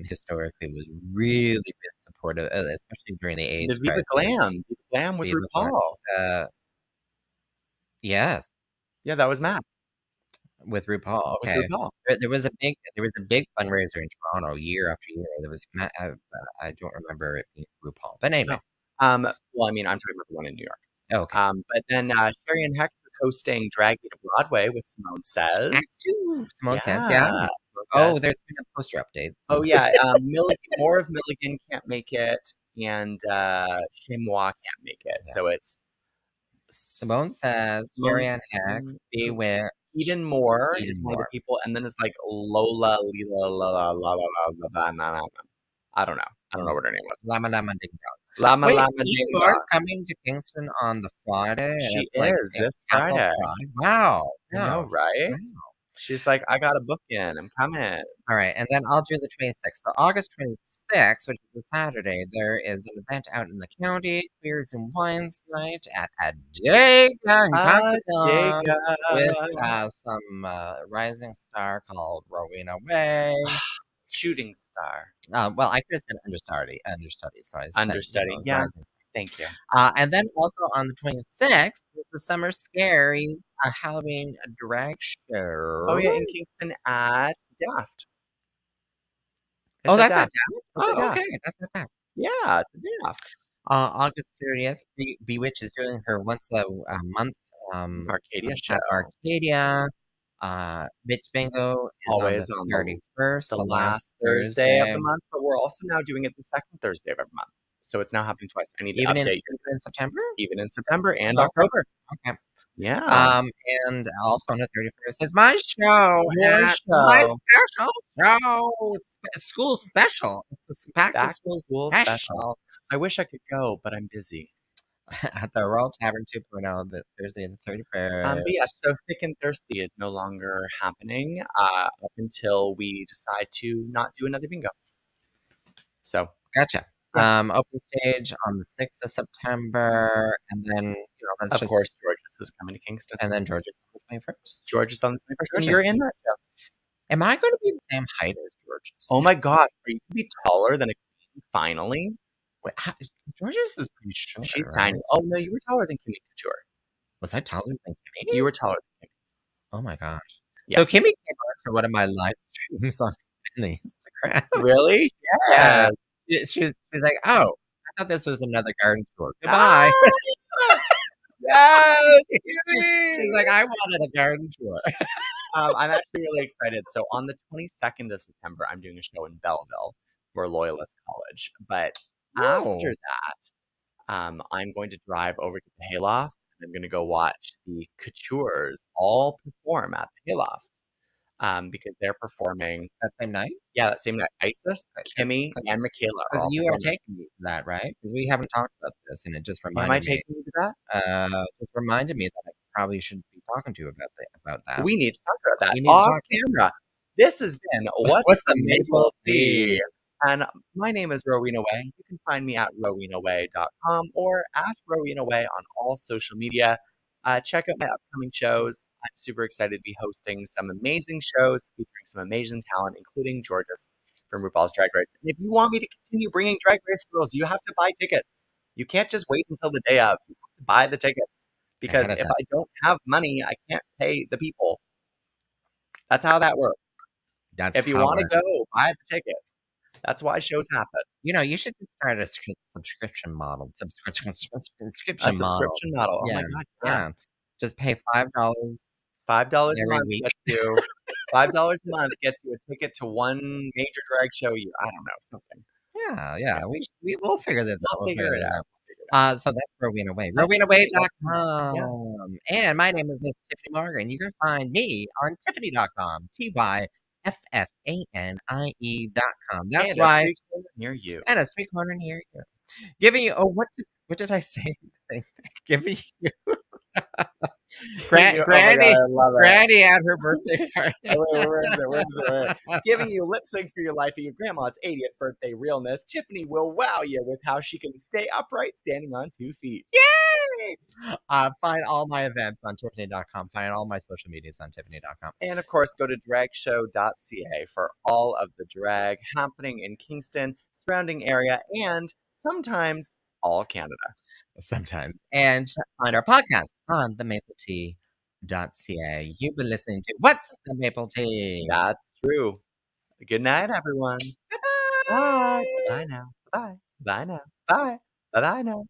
[SPEAKER 1] historically was really been supportive, especially during the AIDS
[SPEAKER 3] The Viva
[SPEAKER 1] crisis.
[SPEAKER 3] Glam with RuPaul.
[SPEAKER 1] Yes.
[SPEAKER 3] Yeah, that was Mac.
[SPEAKER 1] With RuPaul. Okay.
[SPEAKER 3] With RuPaul.
[SPEAKER 1] There was a big fundraiser in Toronto year after year. There was I don't remember it being RuPaul, but anyway.
[SPEAKER 3] Well, I mean, I'm talking about the one in New York.
[SPEAKER 1] Oh, okay.
[SPEAKER 3] But then Sherry and Hex is hosting Drag Me to Broadway with Simone Says.
[SPEAKER 1] Simone Says, yeah. Oh, there's been a poster update.
[SPEAKER 3] Oh, yeah. More of Milligan can't make it, and Chez Moi can't make it. Yeah. So it's
[SPEAKER 1] Simone Says, Sherry and Hex, Bewitched.
[SPEAKER 3] Eden Moore is one of the people, and then it's like Lola, Lila, la la la la la la. I don't know what her name was.
[SPEAKER 1] Lama Lama Ding Dong.
[SPEAKER 3] Lama Lama Ding Dong.
[SPEAKER 1] She's coming to Kingston on the Friday.
[SPEAKER 3] She is this Friday.
[SPEAKER 1] Wow.
[SPEAKER 3] I know, right? Wow. She's like, I got a book in. I'm coming.
[SPEAKER 1] All right. And then I'll do the 26th. So August 26th, which is a Saturday, there is an event out in the county, Beers and Wines Night at Adega with some rising star called Rowena Whey.
[SPEAKER 3] Shooting star.
[SPEAKER 1] Well, I could have said understudy, so I said
[SPEAKER 3] understudy. Yeah. Thank you.
[SPEAKER 1] And then also on the 26th, the Summer Scaries, a Halloween drag show.
[SPEAKER 3] Oh, yeah, in Kingston at Daft.
[SPEAKER 1] That's at Daft? Oh, okay. That's at Daft.
[SPEAKER 3] Yeah, it's Daft.
[SPEAKER 1] August 30th, Bewitched is doing her once a month
[SPEAKER 3] Arcadia show.
[SPEAKER 1] Arcadia. Bitch Bingo is
[SPEAKER 3] always
[SPEAKER 1] on the 31st,
[SPEAKER 3] the last Thursday of the month, but we're also now doing it the second Thursday of every month. So it's now happening twice. I need to update you.
[SPEAKER 1] Even in September?
[SPEAKER 3] Even in September and October.
[SPEAKER 1] Okay.
[SPEAKER 3] Yeah.
[SPEAKER 1] And also on the 31st is my show. My special show. School special. It's a back to school special.
[SPEAKER 3] I wish I could go, but I'm busy.
[SPEAKER 1] At the Royal Tavern 2.0, the Thursday the 31st.
[SPEAKER 3] But yeah, so Thick and Thirsty is no longer happening up until we decide to not do another bingo. So
[SPEAKER 1] gotcha. Open stage on the 6th of September, and then
[SPEAKER 3] of course George's is coming to Kingston,
[SPEAKER 1] and then George's on the 21st.
[SPEAKER 3] George's on the 21st, and you're in that show.
[SPEAKER 1] Am I going to be the same height as George's?
[SPEAKER 3] Oh my God, are you going to be taller than a queen finally?
[SPEAKER 1] Wait, George's is pretty short.
[SPEAKER 3] She's tiny. Oh no, you were taller than Kimmy Couture.
[SPEAKER 1] Was I taller than Kimmy?
[SPEAKER 3] You were taller than Kimmy.
[SPEAKER 1] Oh my gosh. Yeah. So Kimmy came on to one of my live streams on the Instagram.
[SPEAKER 3] Really?
[SPEAKER 1] Yeah. She's like, oh, I thought this was another garden tour. Goodbye.
[SPEAKER 3] Yes.
[SPEAKER 1] She's like, I wanted a garden tour.
[SPEAKER 3] I'm actually really excited. So on the 22nd of September, I'm doing a show in Belleville for Loyalist College. But after I'm going to drive over to the Hayloft, and I'm going to go watch the Coutures all perform at the Hayloft because they're performing.
[SPEAKER 1] That same night?
[SPEAKER 3] Yeah, that same night. Isis, Kimmy, and Michaela are
[SPEAKER 1] Because
[SPEAKER 3] all
[SPEAKER 1] you are
[SPEAKER 3] performing.
[SPEAKER 1] taking me to that, right? Because we haven't talked about this, and it just
[SPEAKER 3] Am I
[SPEAKER 1] reminded me.
[SPEAKER 3] taking you to that?
[SPEAKER 1] Just reminded me that I probably shouldn't be talking to you about that.
[SPEAKER 3] We need to talk about that
[SPEAKER 1] We need to
[SPEAKER 3] off
[SPEAKER 1] talk.
[SPEAKER 3] camera. This has been What's the Maple Tea? And my name is Rowena Whey. You can find me at rowenaway.com or at Rowena Whey on all social media. Check out my upcoming shows. I'm super excited to be hosting some amazing shows featuring some amazing talent, including Georges from RuPaul's Drag Race. And if you want me to continue bringing Drag Race girls, you have to buy tickets. You can't just wait until the day of. You have to buy the tickets. Because
[SPEAKER 1] Ahead of
[SPEAKER 3] if
[SPEAKER 1] time.
[SPEAKER 3] I don't have money, I can't pay the people. That's how that works.
[SPEAKER 1] That's
[SPEAKER 3] If you
[SPEAKER 1] how
[SPEAKER 3] want to
[SPEAKER 1] we're-
[SPEAKER 3] go, buy the tickets. That's why shows happen.
[SPEAKER 1] You know, you should start a subscription model. Subscription
[SPEAKER 3] A
[SPEAKER 1] model.
[SPEAKER 3] subscription model. Oh my God.
[SPEAKER 1] Yeah. Just pay $5
[SPEAKER 3] $5 a
[SPEAKER 1] every
[SPEAKER 3] month
[SPEAKER 1] week.
[SPEAKER 3] gets you $5 a month gets you a ticket to one major drag show. I don't know, something.
[SPEAKER 1] Yeah. We'll figure this out.
[SPEAKER 3] We'll figure it out.
[SPEAKER 1] So that's Rowena Whey.
[SPEAKER 3] That's
[SPEAKER 1] RowenaWhey.com. And my name is Miss Tyffanie Morgan. You can find me on Tyffanie.com. TYFFANIE.com. That's
[SPEAKER 3] And
[SPEAKER 1] why.
[SPEAKER 3] a street corner near you.
[SPEAKER 1] And a street corner near you. Giving you. Oh, what did I say? Giving you. Granny at her birthday party.
[SPEAKER 3] Where is it? Giving you lip sync for your life at your grandma's 80th birthday realness, Tyffanie will wow you with how she can stay upright standing on 2 feet.
[SPEAKER 1] Yay! Find all my events on Tyffanie.com. Find all my social medias on Tyffanie.com.
[SPEAKER 3] And of course, go to dragshow.ca for all of the drag happening in Kingston, surrounding area, and sometimes all Canada.
[SPEAKER 1] Sometimes. And find our podcast on themapletea.ca. You've been listening to What's the Maple Tea?
[SPEAKER 3] That's true. Good night, everyone. Bye. Bye now. Bye. Bye now. Bye. Bye now.